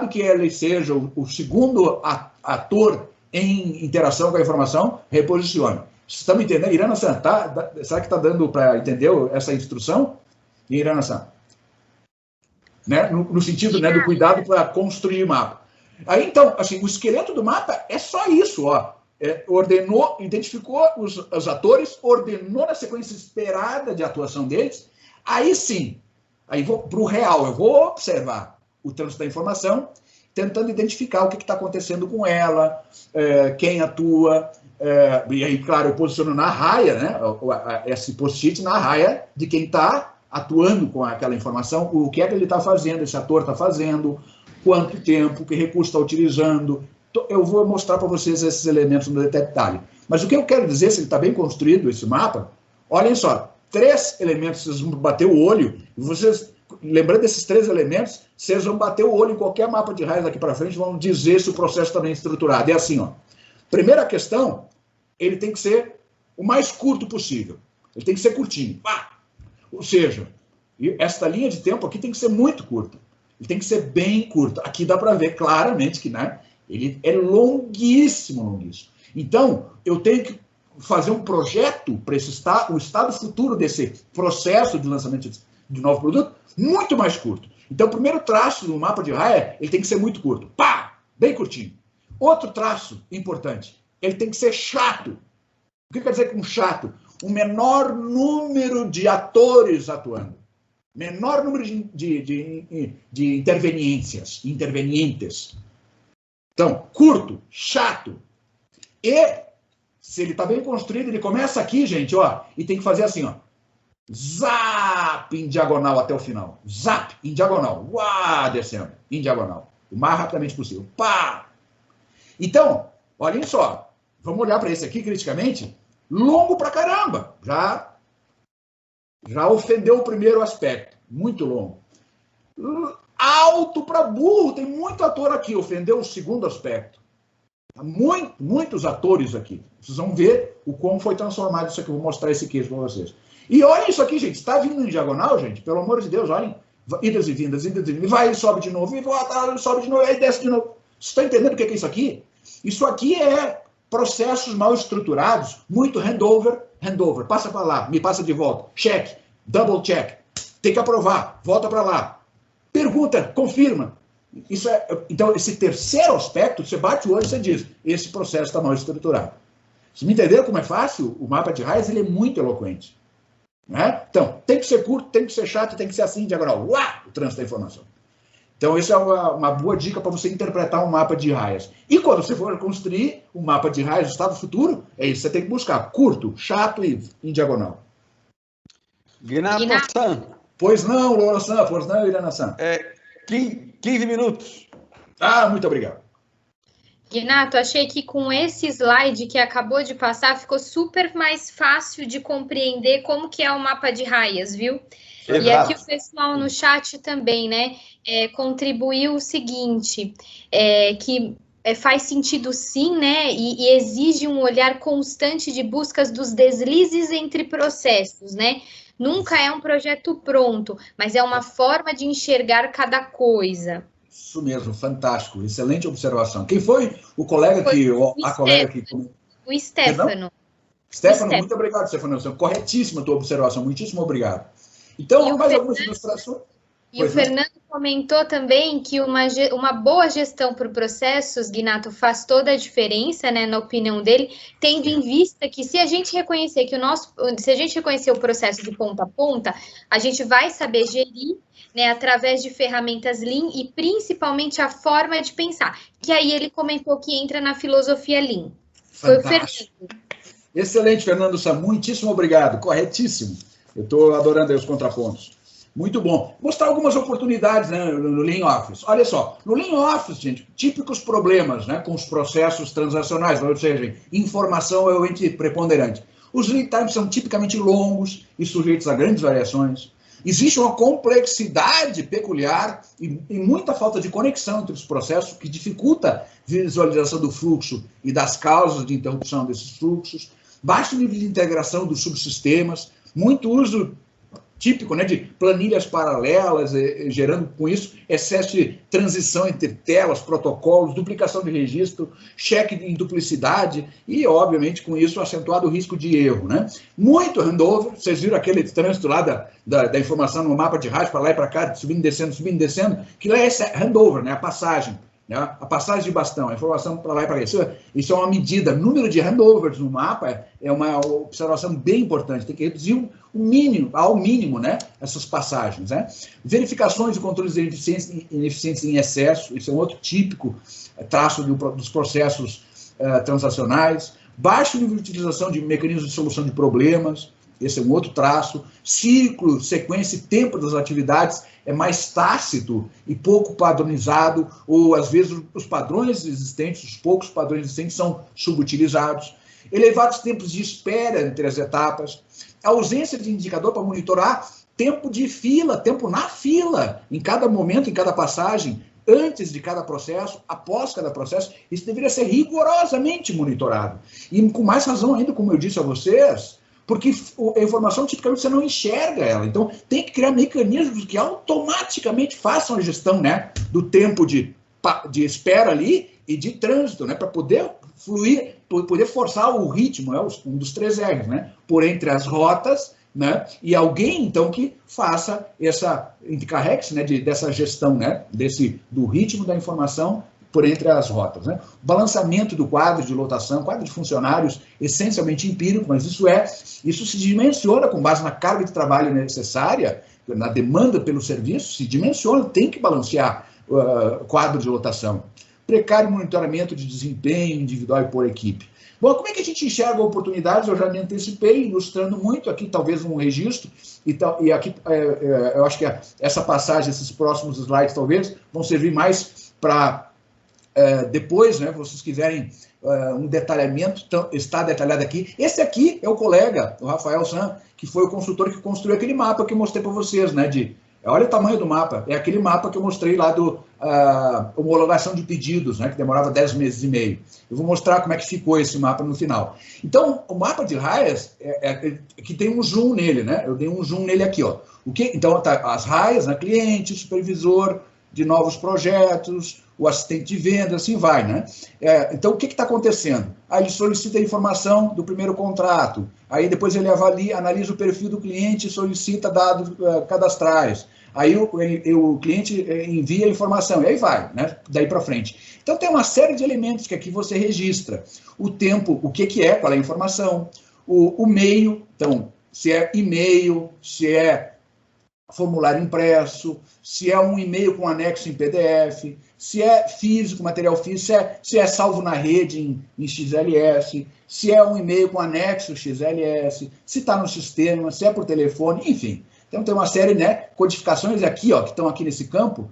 que ele seja o segundo ator em interação com a informação, reposicione. Vocês estão me entendendo? Irana-san, será que está dando para entender essa instrução? Irana-san. Né? No sentido, né, do cuidado para construir o mapa. Aí, então, assim, o esqueleto do mapa é só isso, ó. ordenou, identificou os atores, ordenou na sequência esperada de atuação deles, aí sim, aí vou para o real, eu vou observar o trânsito da informação, tentando identificar o que está acontecendo com ela, quem atua, e aí, claro, eu posiciono na raia, né, esse post-it na raia de quem está atuando com aquela informação, o que é que ele está fazendo, esse ator está fazendo, quanto tempo, que recurso está utilizando. Eu vou mostrar para vocês esses elementos no detalhe. Mas o que eu quero dizer, se ele está bem construído, esse mapa, olhem só, 3 elementos, vocês vão bater o olho, e vocês, lembrando desses 3 elementos, vocês vão bater o olho em qualquer mapa de raios daqui para frente, vão dizer se o processo está bem estruturado. É assim, ó. Primeira questão, ele tem que ser o mais curto possível. Ele tem que ser curtinho. Ou seja, esta linha de tempo aqui tem que ser muito curta. Ele tem que ser bem curto. Aqui dá para ver claramente que, né, ele é longuíssimo, longuíssimo. Então, eu tenho que fazer um projeto para o estado futuro desse processo de lançamento de novo produto muito mais curto. Então, o primeiro traço do mapa de raia, ele tem que ser muito curto. Bem curtinho. Outro traço importante, ele tem que ser chato. O que quer dizer com chato? O menor número de atores atuando. Menor número de intervenientes. Então, curto, chato. E, se ele está bem construído, ele começa aqui, gente, ó, e tem que fazer assim, ó. Zap em diagonal até o final. Zap em diagonal. Descendo em diagonal. O mais rapidamente possível. Então, olhem só. Vamos olhar para esse aqui criticamente. Longo pra caramba. Já ofendeu o primeiro aspecto. Muito longo. Alto para burro. Tem muito ator aqui. Ofendeu o segundo aspecto. Muitos atores aqui. Vocês vão ver o como foi transformado isso aqui. Eu vou mostrar esse queijo para vocês. E olhem isso aqui, gente. Está vindo em diagonal, gente? Pelo amor de Deus, olhem. Idas e vindas, idas e vindas. Vai, ele sobe de novo. E volta, ele sobe de novo. Aí desce de novo. Você está entendendo o que é isso aqui? Isso aqui é processos mal estruturados. Muito handover. Passa para lá. Me passa de volta. Check. Double check. Tem que aprovar. Volta para lá. Pergunta. Confirma. Então, esse terceiro aspecto, você bate o olho e você diz, esse processo está mal estruturado. Vocês me entenderam como é fácil? O mapa de raios, ele é muito eloquente. Né? Então, tem que ser curto, tem que ser chato, tem que ser assim, diagonal. O trânsito da informação. Então, essa é uma boa dica para você interpretar um mapa de raios. E quando você for construir um mapa de raios do estado futuro, é isso que você tem que buscar. Curto, chato e em diagonal. Ginato-san. Pois não, Loura-san. Pois não, Irana-san. 15 minutos. Muito obrigado. Ginato, achei que com esse slide que acabou de passar, ficou super mais fácil de compreender como que é o mapa de raias, viu? Exato. E aqui o pessoal no chat também, né, contribuiu o seguinte, que faz sentido sim, né, e exige um olhar constante de buscas dos deslizes entre processos, né? Nunca é um projeto pronto, mas é uma forma de enxergar cada coisa. Isso mesmo, fantástico, excelente observação. Quem foi o colega que... A colega que... O Stefano. Stefano, muito obrigado, Stefano. Corretíssima a tua observação, muitíssimo obrigado. Então, mais algumas ilustrações? E o Fernando comentou também que uma boa gestão por processos, Ginato, faz toda a diferença, né, na opinião dele, tendo em vista que se a gente reconhecer o processo de ponta a ponta, a gente vai saber gerir, né, através de ferramentas Lean e principalmente a forma de pensar, que aí ele comentou que entra na filosofia Lean. Foi o Fernando. Excelente, Fernando Sam, muitíssimo obrigado, corretíssimo. Eu estou adorando aí os contrapontos. Muito bom. Mostrar algumas oportunidades, né, no Lean Office. Olha só, no Lean Office, gente, típicos problemas, né, com os processos transacionais, ou seja, informação é o ente preponderante. Os lead times são tipicamente longos e sujeitos a grandes variações. Existe uma complexidade peculiar e muita falta de conexão entre os processos que dificulta a visualização do fluxo e das causas de interrupção desses fluxos. Baixo nível de integração dos subsistemas, muito uso típico, né, de planilhas paralelas, gerando com isso excesso de transição entre telas, protocolos, duplicação de registro, cheque em duplicidade e, obviamente, com isso, acentuado o risco de erro. Né? Muito handover, vocês viram aquele trânsito lá da informação no mapa de rádio, para lá e para cá, subindo e descendo, que lá é handover, né, a passagem né? A passagem de bastão, a informação para lá e para cá. Isso é uma medida. Número de handovers no mapa é uma observação bem importante. Tem que reduzir o mínimo, ao mínimo, né? Essas passagens, né? Verificações de controles de ineficiência em excesso. Isso é um outro típico traço dos processos transacionais. Baixo nível de utilização de mecanismos de solução de problemas. Esse é um outro traço. Ciclo, sequência e tempo das atividades é mais tácito e pouco padronizado, ou às vezes os padrões existentes, os poucos padrões existentes são subutilizados. Elevados tempos de espera entre as etapas. A ausência de indicador para monitorar tempo de fila, tempo na fila, em cada momento, em cada passagem, antes de cada processo, após cada processo. Isso deveria ser rigorosamente monitorado. E com mais razão ainda, como eu disse a vocês, porque a informação, tipicamente, você não enxerga ela. Então, tem que criar mecanismos que automaticamente façam a gestão, né, do tempo de espera ali e de trânsito, né, para poder fluir, poder forçar o ritmo, né, um dos 3 R's, né, por entre as rotas, né, e alguém, então, que faça encarregue-se, né, dessa gestão, né, do ritmo da informação por entre as rotas, né? Balanceamento do quadro de lotação, quadro de funcionários, essencialmente empírico, mas isso se dimensiona com base na carga de trabalho necessária, na demanda pelo serviço, se dimensiona, tem que balancear quadro de lotação. Precário monitoramento de desempenho individual e por equipe. Bom, como é que a gente enxerga oportunidades? Eu já me antecipei, ilustrando muito aqui, talvez um registro, e aqui eu acho que essa passagem, esses próximos slides, talvez, vão servir mais para depois, né, vocês quiserem um detalhamento, então, está detalhado aqui. Esse aqui é o colega, o Rafael San, que foi o consultor que construiu aquele mapa que eu mostrei para vocês, né, olha o tamanho do mapa, é aquele mapa que eu mostrei lá do homologação de pedidos, né, que demorava 10 meses e meio. Eu vou mostrar como é que ficou esse mapa no final. Então, o mapa de raias, que tem um zoom nele, né, eu dei um zoom nele aqui, ó. Então, tá, as raias, né, cliente, supervisor de novos projetos, o assistente de venda, assim vai, né? Então, o que está acontecendo? Aí ele solicita a informação do primeiro contrato, aí depois ele analisa o perfil do cliente e solicita dados cadastrais, aí o cliente envia a informação, e aí vai, né? Daí para frente. Então, tem uma série de elementos que aqui você registra. O tempo, o que é, qual é a informação, o meio, então, se é e-mail, se é formulário impresso, se é um e-mail com anexo em PDF, se é físico, material físico, se é salvo na rede em XLS, se é um e-mail com anexo XLS, se está no sistema, se é por telefone, enfim. Então tem uma série, né, codificações aqui, ó, que estão aqui nesse campo,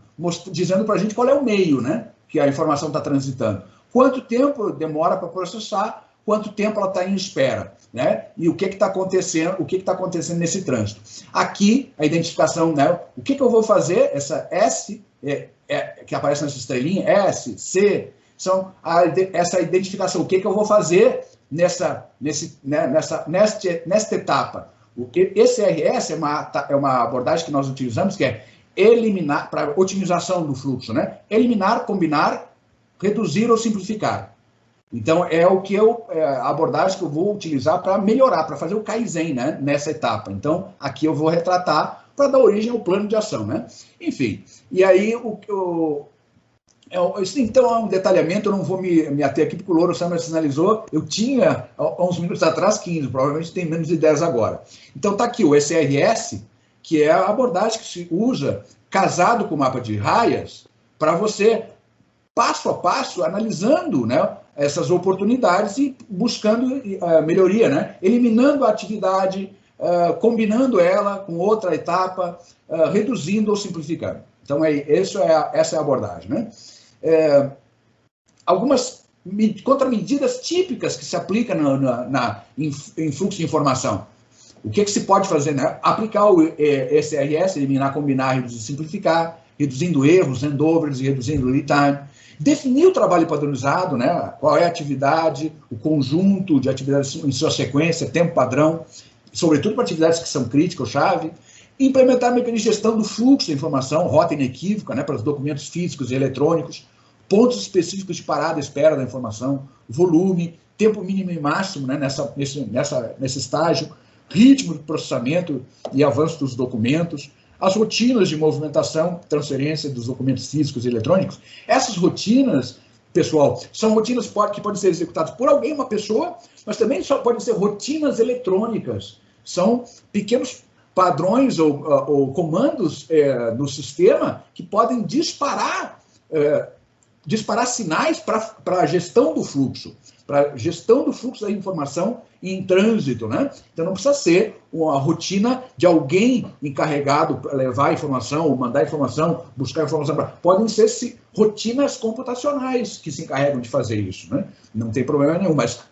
dizendo para a gente qual é o meio, né, que a informação está transitando. Quanto tempo demora para processar, quanto tempo ela está em espera, né? E o que está acontecendo, acontecendo nesse trânsito. Aqui, a identificação, né? O que eu vou fazer, essa S, que aparece nessa estrelinha, S, C, são essa identificação, o que eu vou fazer nesta etapa. Esse RS é uma abordagem que nós utilizamos, que é eliminar, para otimização do fluxo, né? Eliminar, combinar, reduzir ou simplificar. Então, a abordagem que eu vou utilizar para melhorar, para fazer o Kaizen, né, nessa etapa. Então, aqui eu vou retratar para dar origem ao plano de ação, né? Enfim, e aí, então, é um detalhamento, eu não vou me ater aqui, porque o Louro Sandra sinalizou, eu tinha, há uns minutos atrás, 15, provavelmente tem menos de 10 agora. Então, está aqui o SRS, que é a abordagem que se usa, casado com o mapa de raias, para você, passo a passo, analisando, né, essas oportunidades e buscando melhoria, né? Eliminando a atividade, combinando ela com outra etapa, reduzindo ou simplificando. Então, essa é a abordagem, né? Algumas contramedidas típicas que se aplicam em fluxo de informação. O que se pode fazer, né? Aplicar o SRS, eliminar, combinar, reduzir, simplificar, reduzindo erros, handovers e reduzindo lead time. Definir o trabalho padronizado, né? Qual é a atividade, o conjunto de atividades em sua sequência, tempo padrão, sobretudo para atividades que são críticas ou chave. Implementar mecanismos de gestão do fluxo da informação, rota inequívoca, né, para os documentos físicos e eletrônicos, pontos específicos de parada e espera da informação, volume, tempo mínimo e máximo, né, nesse estágio, ritmo de processamento e avanço dos documentos, as rotinas de movimentação, transferência dos documentos físicos e eletrônicos. Essas rotinas, pessoal, são rotinas que podem ser executadas por alguém, uma pessoa, mas também só podem ser rotinas eletrônicas. São pequenos padrões ou comandos no sistema que podem disparar sinais para a gestão do fluxo, da informação em trânsito, né? Então não precisa ser uma rotina de alguém encarregado para levar a informação, ou mandar informação, buscar informação. Podem ser rotinas computacionais que se encarregam de fazer isso, né? Não tem problema nenhum, mas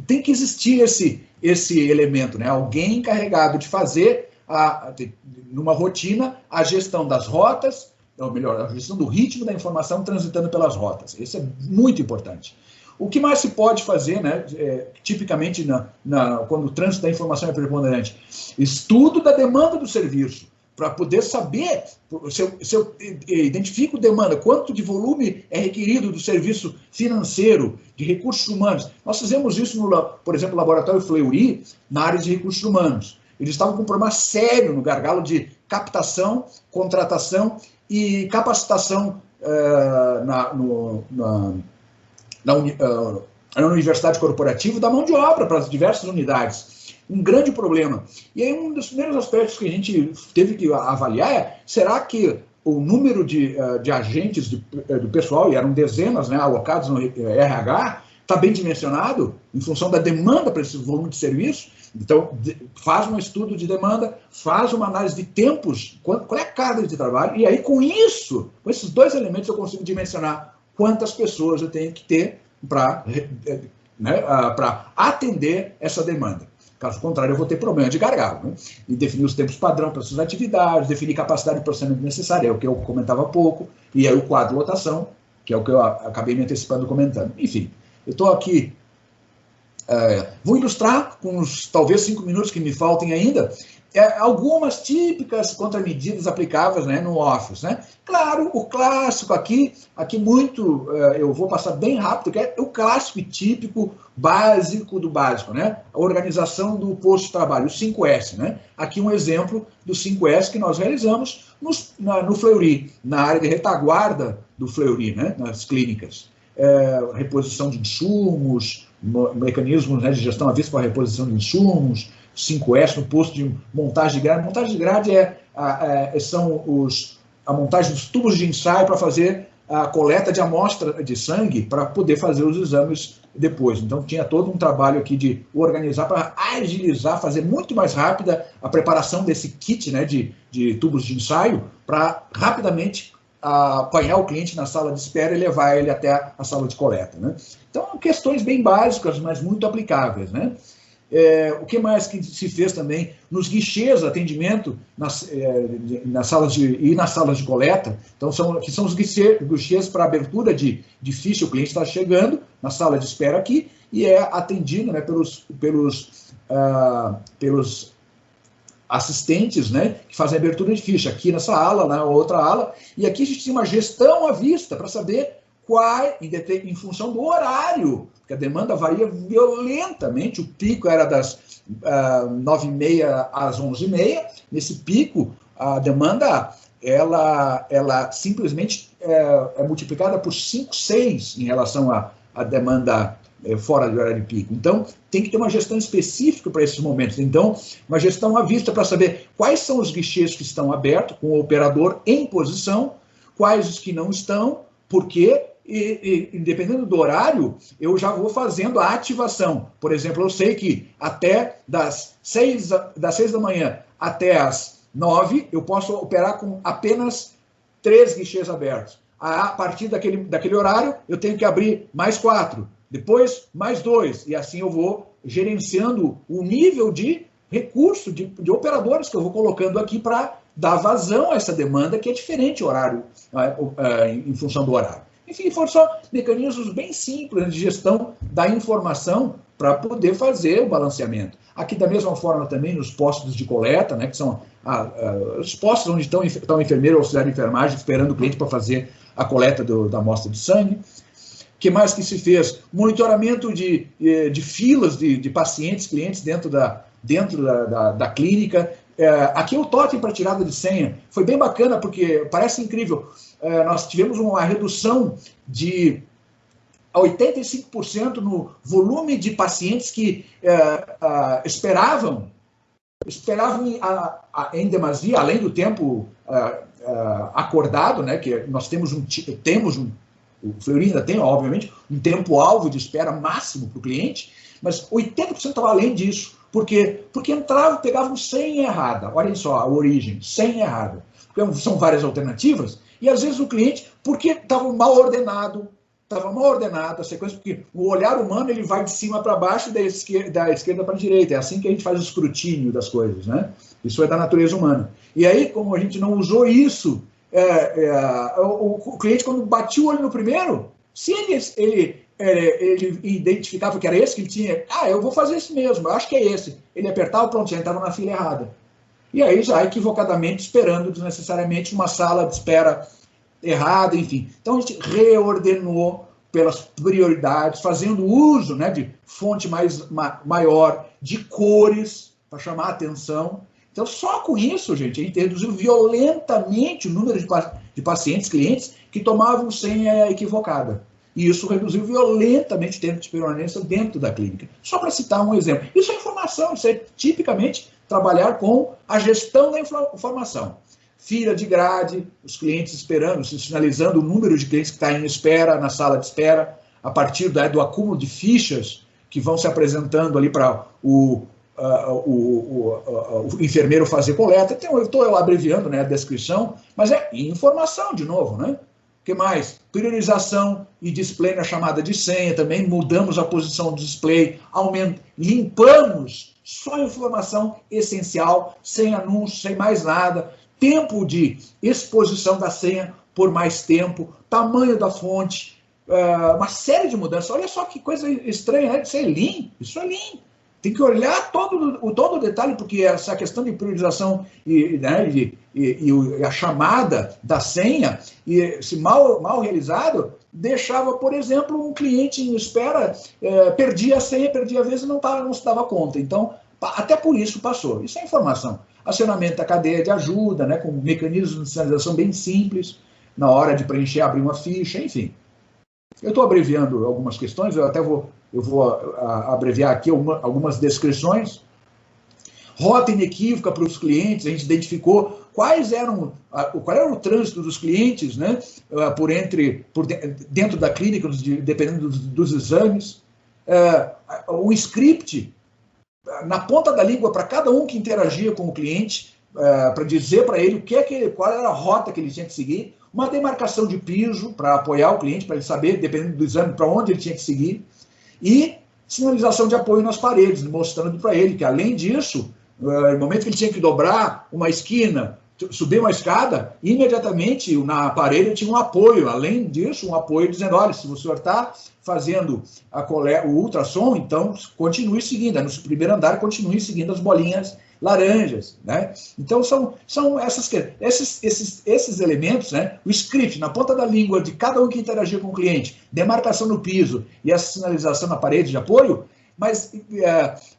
tem que existir esse elemento, né? Alguém encarregado de fazer, numa rotina, a gestão das rotas, ou melhor, a gestão do ritmo da informação transitando pelas rotas. Isso é muito importante. O que mais se pode fazer, né, tipicamente quando o trânsito da informação é preponderante? Estudo da demanda do serviço, para poder saber, se eu identifico demanda, quanto de volume é requerido do serviço financeiro, de recursos humanos. Nós fizemos isso, por exemplo, no Laboratório Fleury, na área de recursos humanos. Eles estavam com um problema sério no gargalo de captação, contratação e capacitação na Universidade Corporativa da mão de obra para as diversas unidades. Um grande problema. E aí um dos primeiros aspectos que a gente teve que avaliar será que o número de agentes do pessoal, e eram dezenas, né, alocados no RH, está bem dimensionado em função da demanda para esse volume de serviço. Então, faz um estudo de demanda, faz uma análise de tempos, qual é a carga de trabalho, e aí com isso, com esses dois elementos, eu consigo dimensionar quantas pessoas eu tenho que ter para atender essa demanda. Caso contrário, eu vou ter problema de gargalo, né? E definir os tempos padrão para suas atividades, definir capacidade de processamento necessária, é o que eu comentava há pouco, e aí o quadro de lotação, que é o que eu acabei me antecipando comentando. Enfim, eu estou aqui. Vou ilustrar, com os talvez 5 minutos que me faltem ainda, algumas típicas contramedidas aplicáveis, né, no Office, né? Claro, o clássico aqui muito, eu vou passar bem rápido, que é o clássico e típico básico do básico, né? A organização do posto de trabalho, o 5S, né? Aqui um exemplo do 5S que nós realizamos no Fleury, na área de retaguarda do Fleury, né, nas clínicas. Reposição de insumos, mecanismos, né, de gestão à vista para a reposição de insumos, 5S no posto de montagem de grade. Montagem de grade são a montagem dos tubos de ensaio para fazer a coleta de amostra de sangue para poder fazer os exames depois. Então tinha todo um trabalho aqui de organizar para agilizar, fazer muito mais rápida a preparação desse kit, né, de tubos de ensaio para rapidamente apanhar o cliente na sala de espera e levar ele até a sala de coleta, né? Então, questões bem básicas, mas muito aplicáveis, né? O que mais que se fez também nos guichês, atendimento nas salas de coleta. Então, que são os guichês para abertura de ficha. O cliente está chegando na sala de espera aqui e é atendido, né, pelos assistentes, né, que fazem a abertura de ficha, aqui nessa ala, na outra ala, e aqui a gente tem uma gestão à vista para saber em função do horário, porque a demanda varia violentamente, o pico era das 9h30 às 11h30, nesse pico a demanda ela simplesmente é multiplicada por 5, 6 em relação à demanda fora do horário de pico. Então, tem que ter uma gestão específica para esses momentos. Então, uma gestão à vista para saber quais são os guichês que estão abertos, com o operador em posição, quais os que não estão, por quê, e dependendo do horário, eu já vou fazendo a ativação. Por exemplo, eu sei que até das 6 da manhã até as 9, eu posso operar com apenas 3 guichês abertos. A partir daquele horário, eu tenho que abrir mais 4. Depois, mais 2, e assim eu vou gerenciando o nível de recurso de operadores que eu vou colocando aqui para dar vazão a essa demanda, que é diferente o horário, em função do horário. Enfim, foram só mecanismos bem simples de gestão da informação para poder fazer o balanceamento. Aqui, da mesma forma, também nos postos de coleta, né, que são os postos onde estão o enfermeiro ou auxiliar de enfermagem esperando o cliente para fazer a coleta da amostra de sangue. O que mais que se fez? Monitoramento de filas de pacientes, clientes dentro da clínica, Aqui o totem para tirada de senha foi bem bacana, porque parece incrível. Nós tivemos uma redução de 85% no volume de pacientes que esperavam em demasia, além do tempo acordado, né, que nós temos o Fleury ainda tem, obviamente, um tempo-alvo de espera máximo para o cliente, mas 80% estava além disso. Por quê? Porque entrava e pegava senha errada. Olhem só a origem, senha errada. Porque são várias alternativas, e às vezes o cliente, porque estava mal ordenado a sequência, porque o olhar humano ele vai de cima para baixo e da esquerda para a direita. É assim que a gente faz o escrutínio das coisas, né? Isso é da natureza humana. E aí, como a gente não usou isso, o cliente, quando batia o olho no primeiro, se ele identificava que era esse que ele tinha, eu vou fazer esse mesmo, eu acho que é esse. Ele apertava, pronto, já entrava na fila errada. E aí já equivocadamente esperando desnecessariamente uma sala de espera errada, enfim. Então a gente reordenou pelas prioridades, fazendo uso, né, de fonte maior, de cores, para chamar a atenção. Então só com isso, gente, a gente reduziu violentamente o número de pacientes, clientes, que tomavam senha equivocada. E isso reduziu violentamente o tempo de permanência dentro da clínica. Só para citar um exemplo. Isso é informação, isso é tipicamente trabalhar com a gestão da informação. Fila de grade, os clientes esperando, sinalizando o número de clientes que está em espera, na sala de espera, a partir do acúmulo de fichas que vão se apresentando ali para o enfermeiro fazer coleta. Então, eu estou abreviando, né, a descrição, mas é informação, de novo, né? O que mais? Priorização e display na chamada de senha, também mudamos a posição do display, limpamos só a informação essencial, sem anúncio, sem mais nada, tempo de exposição da senha por mais tempo, tamanho da fonte, uma série de mudanças. Olha só que coisa estranha, né? Isso é Lean, isso é Lean. Tem que olhar todo o detalhe, porque essa questão de priorização e a chamada da senha, e se mal realizado, deixava, por exemplo, um cliente em espera, perdia a senha, perdia a vez e não se dava conta. Então, até por isso passou. Isso é informação. Acionamento da cadeia de ajuda, né, com mecanismos de sinalização bem simples, na hora de preencher, abrir uma ficha, enfim. Eu estou abreviando algumas questões, eu vou abreviar aqui algumas descrições. Rota inequívoca para os clientes, a gente identificou qual era o trânsito dos clientes, né, dentro da clínica, dependendo dos exames. Um script na ponta da língua para cada um que interagia com o cliente, para dizer para ele qual era a rota que ele tinha que seguir. Uma demarcação de piso para apoiar o cliente, para ele saber, dependendo do exame, para onde ele tinha que seguir. E sinalização de apoio nas paredes, mostrando para ele que, além disso, no momento que ele tinha que dobrar uma esquina, subir uma escada, imediatamente na parede tinha um apoio. Além disso, um apoio dizendo, olha, se o senhor está fazendo o ultrassom, então continue seguindo. No primeiro andar, continue seguindo as bolinhas laranjas, né? Então, são esses elementos, né? O script na ponta da língua de cada um que interagia com o cliente, demarcação no piso e essa sinalização na parede de apoio, mas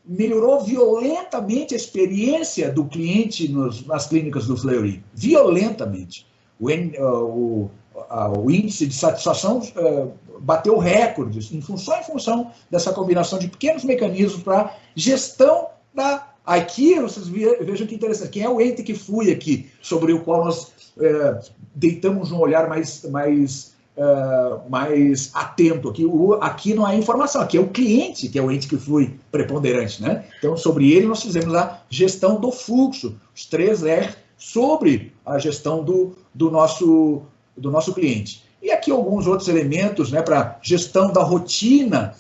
melhorou violentamente a experiência do cliente nas clínicas do Fleury. Violentamente. O índice de satisfação bateu recordes em função dessa combinação de pequenos mecanismos para gestão da... Aqui, vocês vejam que interessante, quem é o ente que fui aqui, sobre o qual nós deitamos um olhar mais atento. Aqui não é informação, aqui é o cliente que é o ente que fui preponderante, né? Então, sobre ele, nós fizemos a gestão do fluxo, os 3 R, sobre a gestão do nosso cliente. E aqui alguns outros elementos, né, para gestão da rotina,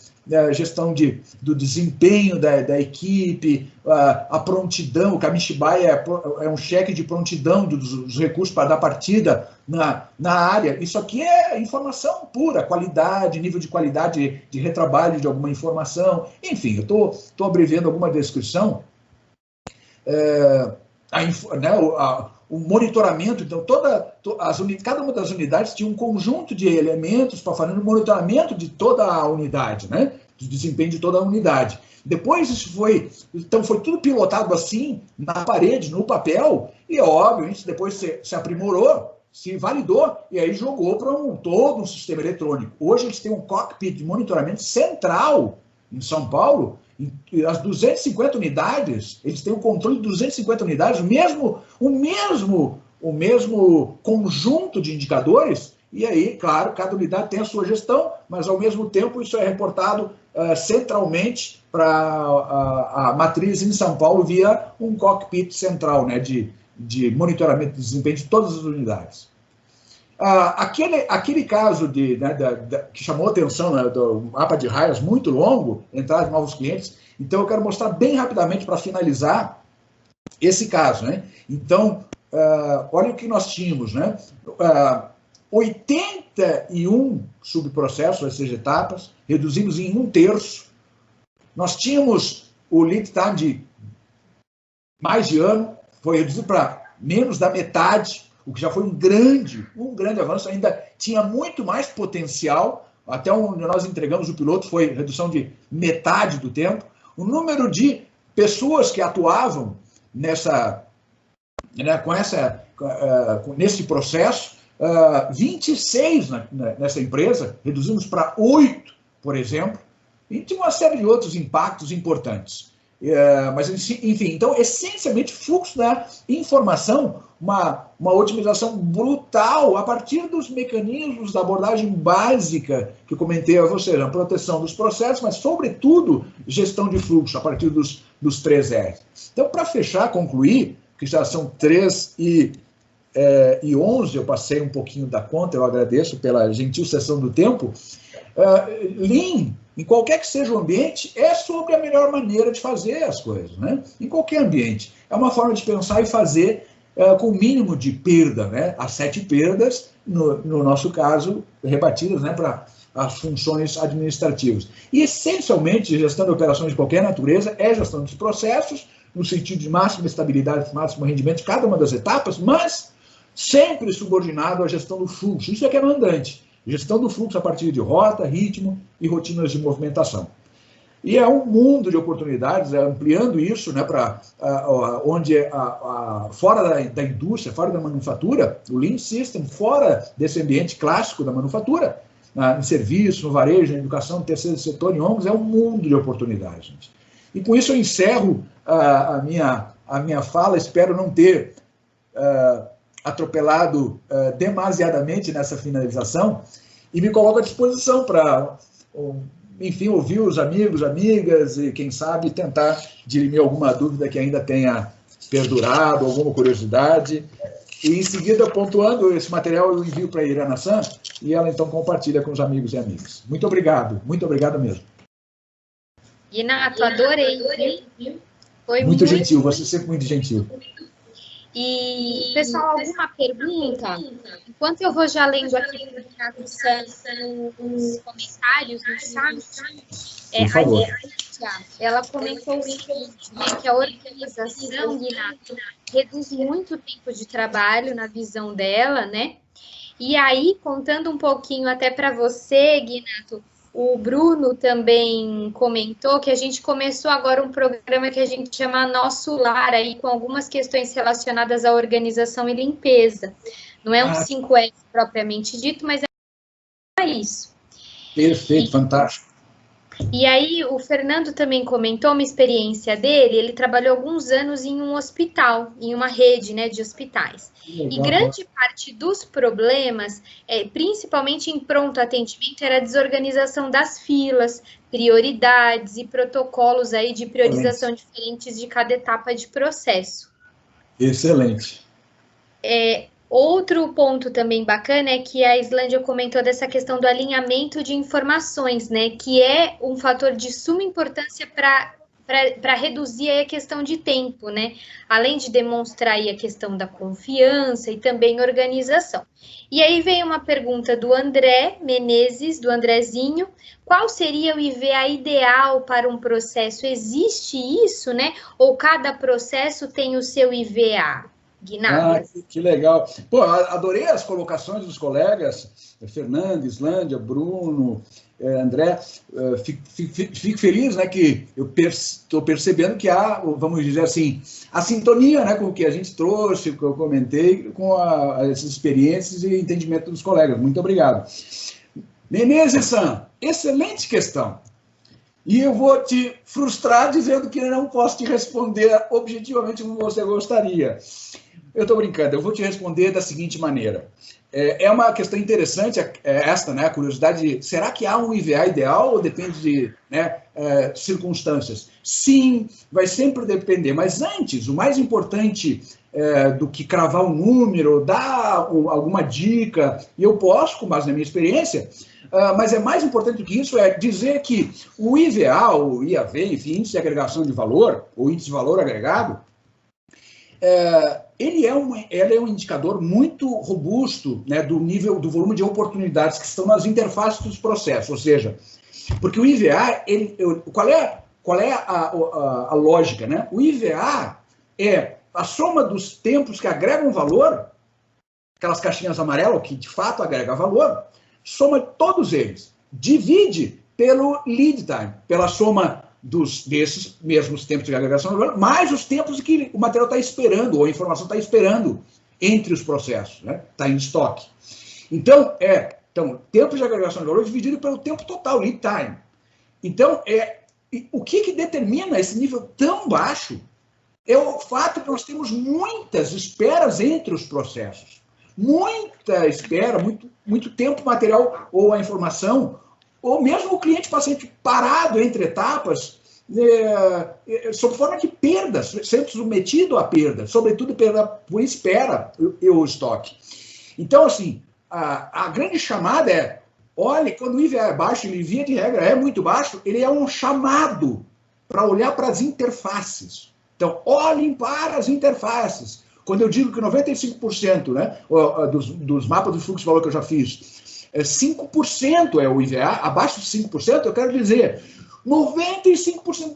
gestão do desempenho da equipe, a prontidão. O Kamishibai é um cheque de prontidão dos recursos para dar partida na área. Isso aqui é informação pura, qualidade, nível de qualidade de retrabalho de alguma informação. Enfim, eu estou abreviando alguma descrição. O monitoramento, então, cada uma das unidades tinha um conjunto de elementos para fazer o monitoramento de toda a unidade, né? de desempenho de toda a unidade. Depois isso foi tudo pilotado assim, na parede, no papel, e é óbvio, isso depois se aprimorou, se validou, e aí jogou para todo um sistema eletrônico. Hoje eles têm um cockpit de monitoramento central em São Paulo, e as 250 unidades, eles têm o controle de 250 unidades, o mesmo conjunto de indicadores, e aí, claro, cada unidade tem a sua gestão, mas ao mesmo tempo isso é reportado centralmente para a matriz em São Paulo via um cockpit central, né, de monitoramento de desempenho de todas as unidades. Aquele caso que chamou a atenção, né, do mapa de raias muito longo, entrada de novos clientes, então eu quero mostrar bem rapidamente para finalizar esse caso, né? Então, olha o que nós tínhamos, né? 81 subprocessos, ou seja, etapas, reduzimos em 1/3. Nós tínhamos o lead time de mais de ano, foi reduzido para menos da metade, o que já foi um grande avanço, ainda tinha muito mais potencial, até onde nós entregamos o piloto foi redução de metade do tempo. O número de pessoas que atuavam nesse processo, 26 nessa empresa, reduzimos para 8, por exemplo, e tinha uma série de outros impactos importantes. Mas, enfim, então, essencialmente, fluxo da informação, uma otimização brutal a partir dos mecanismos da abordagem básica que eu comentei a vocês, a proteção dos processos, mas, sobretudo, gestão de fluxo a partir dos 3 R's. Então, para fechar, concluir, que já são 3h11, eu passei um pouquinho da conta, eu agradeço pela gentil cessão do tempo. Lean, em qualquer que seja o ambiente, é sobre a melhor maneira de fazer as coisas, né? Em qualquer ambiente. É uma forma de pensar e fazer com o mínimo de perda, né? As 7 perdas, no nosso caso, rebatidas, né, para as funções administrativas. E, essencialmente, gestão de operações de qualquer natureza é gestão dos processos, no sentido de máxima estabilidade, máximo rendimento de cada uma das etapas, mas sempre subordinado à gestão do fluxo. Isso é que é mandante. Gestão do fluxo a partir de rota, ritmo e rotinas de movimentação. E é um mundo de oportunidades, ampliando isso, né, para onde fora da indústria, fora da manufatura, o Lean System, fora desse ambiente clássico da manufatura, em serviço, no varejo, na educação, no terceiro setor, em ONGs, é um mundo de oportunidades, gente. E com isso eu encerro a minha fala, espero não ter atropelado demasiadamente nessa finalização, e me coloco à disposição para, enfim, ouvir os amigos, amigas, e quem sabe tentar dirimir alguma dúvida que ainda tenha perdurado, alguma curiosidade. E em seguida, pontuando esse material, eu envio para a Irana San, e ela então compartilha com os amigos e amigas. Muito obrigado mesmo. Ginato, adorei, viu? Foi muito gentil, você sempre muito gentil. E, pessoal, alguma pergunta? Enquanto eu vou já lendo aqui os comentários no chat, a Lídia, ela comentou o seguinte, né, que a organização, Ginato, reduz muito o tempo de trabalho na visão dela, né? E aí, contando um pouquinho até para você, Ginato, o Bruno também comentou que a gente começou agora um programa que a gente chama Nosso Lar, aí, com algumas questões relacionadas à organização e limpeza. Não é um 5S propriamente dito, mas é isso. Perfeito, fantástico. E aí, o Fernando também comentou uma experiência dele, ele trabalhou alguns anos em um hospital, em uma rede, né, de hospitais. E grande parte dos problemas, principalmente em pronto atendimento, era a desorganização das filas, prioridades e protocolos aí de priorização diferentes de cada etapa de processo. Excelente. Outro ponto também bacana é que a Islândia comentou dessa questão do alinhamento de informações, né, que é um fator de suma importância para reduzir aí a questão de tempo, né, além de demonstrar aí a questão da confiança e também organização. E aí vem uma pergunta do André Menezes, do Andrezinho, qual seria o IVA ideal para um processo? Existe isso, né, ou cada processo tem o seu IVA? Guinato. Que legal. Pô, adorei as colocações dos colegas, Fernando, Islândia, Bruno, André. Fico feliz, né, que eu estou percebendo que há, vamos dizer assim, a sintonia, né, com o que a gente trouxe, que eu comentei, com essas experiências e entendimento dos colegas. Muito obrigado. Menezes-san, excelente questão. E eu vou te frustrar dizendo que eu não posso te responder objetivamente como você gostaria. Eu estou brincando, eu vou te responder da seguinte maneira. É uma questão interessante esta, né? A curiosidade de, será que há um IVA ideal ou depende de, né, circunstâncias? Sim, vai sempre depender, mas antes, o mais importante do que cravar um número, dar alguma dica, e eu posso, com base na minha experiência, mas é mais importante do que isso, é dizer que o IVA, o IAV, enfim, índice de agregação de valor, ou índice de valor agregado, ele é um indicador muito robusto, né, do nível, do volume de oportunidades que estão nas interfaces dos processos, ou seja, porque o IVA, qual é a lógica, né? O IVA é a soma dos tempos que agregam valor, aquelas caixinhas amarelas que de fato agregam valor, soma todos eles, divide pelo lead time, pela soma desses mesmos tempos de agregação, mais os tempos que o material está esperando, ou a informação está esperando entre os processos, né? Está em estoque. Então, tempo de agregação de valor dividido pelo tempo total, lead time. Então, o que determina esse nível tão baixo é o fato que nós temos muitas esperas entre os processos. Muita espera, muito tempo material ou a informação, ou mesmo o cliente-paciente parado entre etapas, sob forma de perdas, sempre submetido a perda, sobretudo perda por espera e o estoque. Então, assim, a grande chamada é, olhe, quando o IVA é baixo, ele via de regra é muito baixo, ele é um chamado para olhar para as interfaces. Então, olhem para as interfaces. Quando eu digo que 95%, né, dos mapas de fluxo de valor que eu já fiz, 5% é o IVA, abaixo de 5%, eu quero dizer, 95%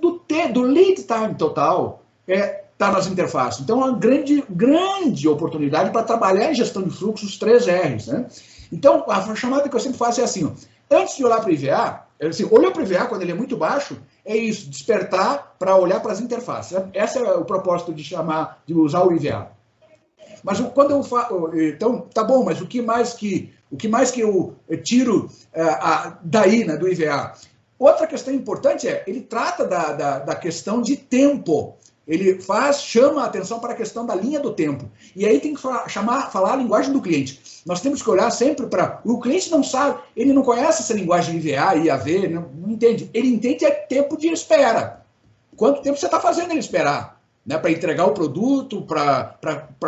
do lead time total está nas interfaces. Então, é uma grande oportunidade para trabalhar em gestão de fluxos 3Rs. Né? Então, a chamada que eu sempre faço é assim, antes de olhar para o IVA, olhar para o IVA quando ele é muito baixo, é isso, despertar para olhar para as interfaces. Esse é o propósito de usar o IVA. Mas quando eu falo, então, tá bom, mas o que mais que eu tiro daí, né, do IVA? Outra questão importante ele trata da questão de tempo. Ele chama a atenção para a questão da linha do tempo. E aí tem que falar a linguagem do cliente. Nós temos que olhar sempre para... O cliente não sabe, ele não conhece essa linguagem IVA, IAV, não entende. Ele entende tempo de espera. Quanto tempo você está fazendo ele esperar, né, para entregar o produto, para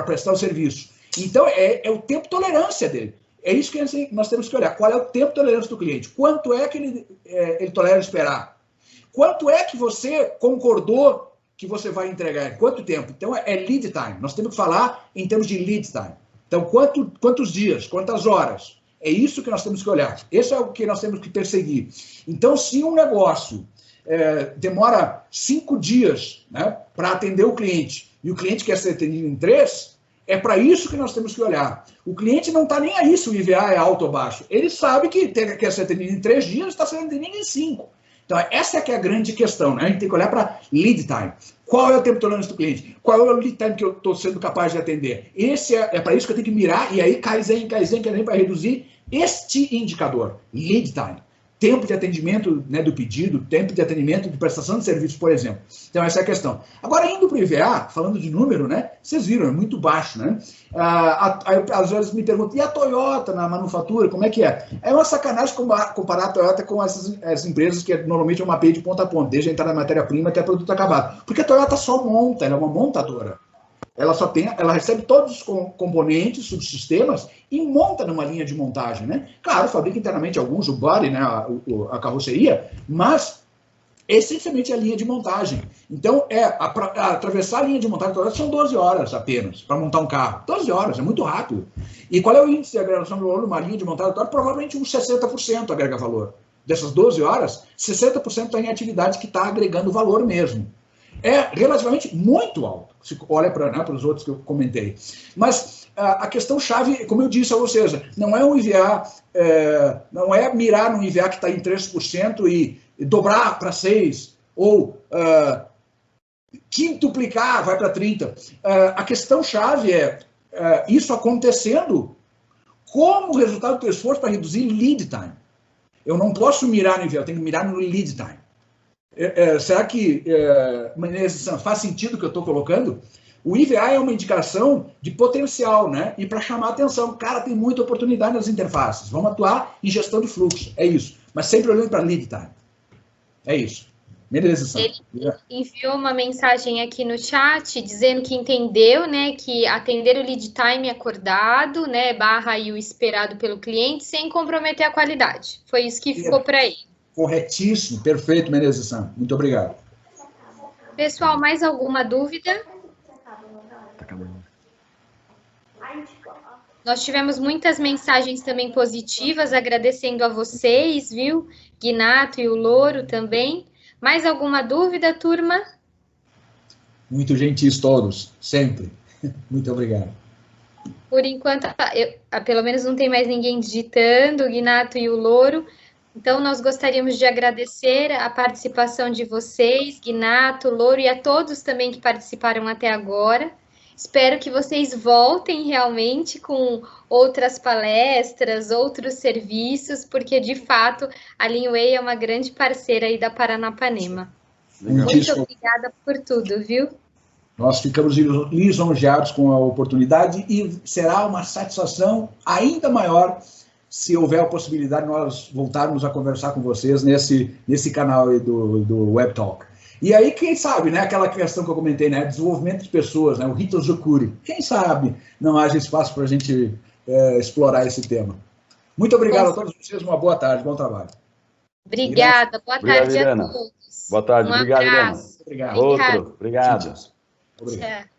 prestar o serviço. Então, é o tempo de tolerância dele. É isso que nós temos que olhar. Qual é o tempo de tolerância do cliente? Quanto é que ele tolera esperar? Quanto é que você concordou que você vai entregar? Quanto tempo? Então, é lead time. Nós temos que falar em termos de lead time. Então, quantos dias? Quantas horas? É isso que nós temos que olhar. Esse é o que nós temos que perseguir. Então, se um negócio demora 5 dias, né, para atender o cliente, e o cliente quer ser atendido em 3, é para isso que nós temos que olhar. O cliente não está nem aí se o IVA é alto ou baixo. Ele sabe que quer ser atendido em 3 dias, está sendo atendido em 5. Então, essa é que é a grande questão, né? A gente tem que olhar para lead time. Qual é o tempo de tolerância do cliente? Qual é o lead time que eu estou sendo capaz de atender? Esse é para isso que eu tenho que mirar, e aí Kaizen para reduzir este indicador, lead time. Tempo de atendimento, né, do pedido, tempo de atendimento de prestação de serviços, por exemplo. Então, essa é a questão. Agora, indo para o IVA, falando de número, né, vocês viram, é muito baixo, né? Às vezes me perguntam, e a Toyota na manufatura, como é que é? É uma sacanagem comparar a Toyota com essas empresas que normalmente é uma API de ponta a ponta, desde a entrada da matéria-prima até produto acabado. Porque a Toyota só monta, ela é uma montadora. Ela recebe todos os componentes, subsistemas e monta numa linha de montagem, né? Claro, fabrica internamente alguns, o body, né, a carroceria, mas essencialmente é a linha de montagem. Então, atravessar a linha de montagem são 12 horas apenas para montar um carro. 12 horas, é muito rápido. E qual é o índice de agregação de valor numa linha de montagem? Provavelmente uns 60% agrega valor. Dessas 12 horas, 60% está em atividade que está agregando valor mesmo. é relativamente muito alto, se olha para os outros que eu comentei. Mas a questão-chave, como eu disse a vocês, não é um IVA, não é mirar num IVA que está em 3% e dobrar para 6%, ou quintuplicar, vai para 30%. A questão-chave é isso acontecendo como resultado do esforço para reduzir lead time. Eu não posso mirar no IVA, eu tenho que mirar no lead time. Será que, Menezes, faz sentido o que eu estou colocando? O IVA é uma indicação de potencial, né? E para chamar atenção, cara, tem muita oportunidade nas interfaces. Vamos atuar em gestão de fluxo, é isso. Mas sempre olhando para lead time. É isso. Menezes. Ele enviou uma mensagem aqui no chat dizendo que entendeu, né, que atender o lead time acordado, né, barra aí o esperado pelo cliente, sem comprometer a qualidade. Foi isso que ficou para ele. Corretíssimo, perfeito, Menezes. Muito obrigado. Pessoal, mais alguma dúvida? Nós tivemos muitas mensagens também positivas, agradecendo a vocês, viu? Ginato e o Louro também. Mais alguma dúvida, turma? Muito gentis todos, sempre. Muito obrigado. Por enquanto, pelo menos não tem mais ninguém digitando, o Ginato e o Louro. Então, nós gostaríamos de agradecer a participação de vocês, Ginato, Louro, e a todos também que participaram até agora. Espero que vocês voltem realmente com outras palestras, outros serviços, porque, de fato, a Linway é uma grande parceira aí da Paranapanema. Muito obrigada por tudo, viu? Nós ficamos lisonjeados com a oportunidade e será uma satisfação ainda maior se houver a possibilidade de nós voltarmos a conversar com vocês nesse canal aí do Web Talk. E aí, quem sabe, né, aquela questão que eu comentei, né, desenvolvimento de pessoas, né, o Rito Zukuri, quem sabe não haja espaço para a gente explorar esse tema. Muito obrigado a todos vocês, uma boa tarde, bom trabalho. Obrigada, boa tarde a todos. Boa tarde, obrigado, Irana. Obrigado. Outro, obrigado. Obrigado. Tchau.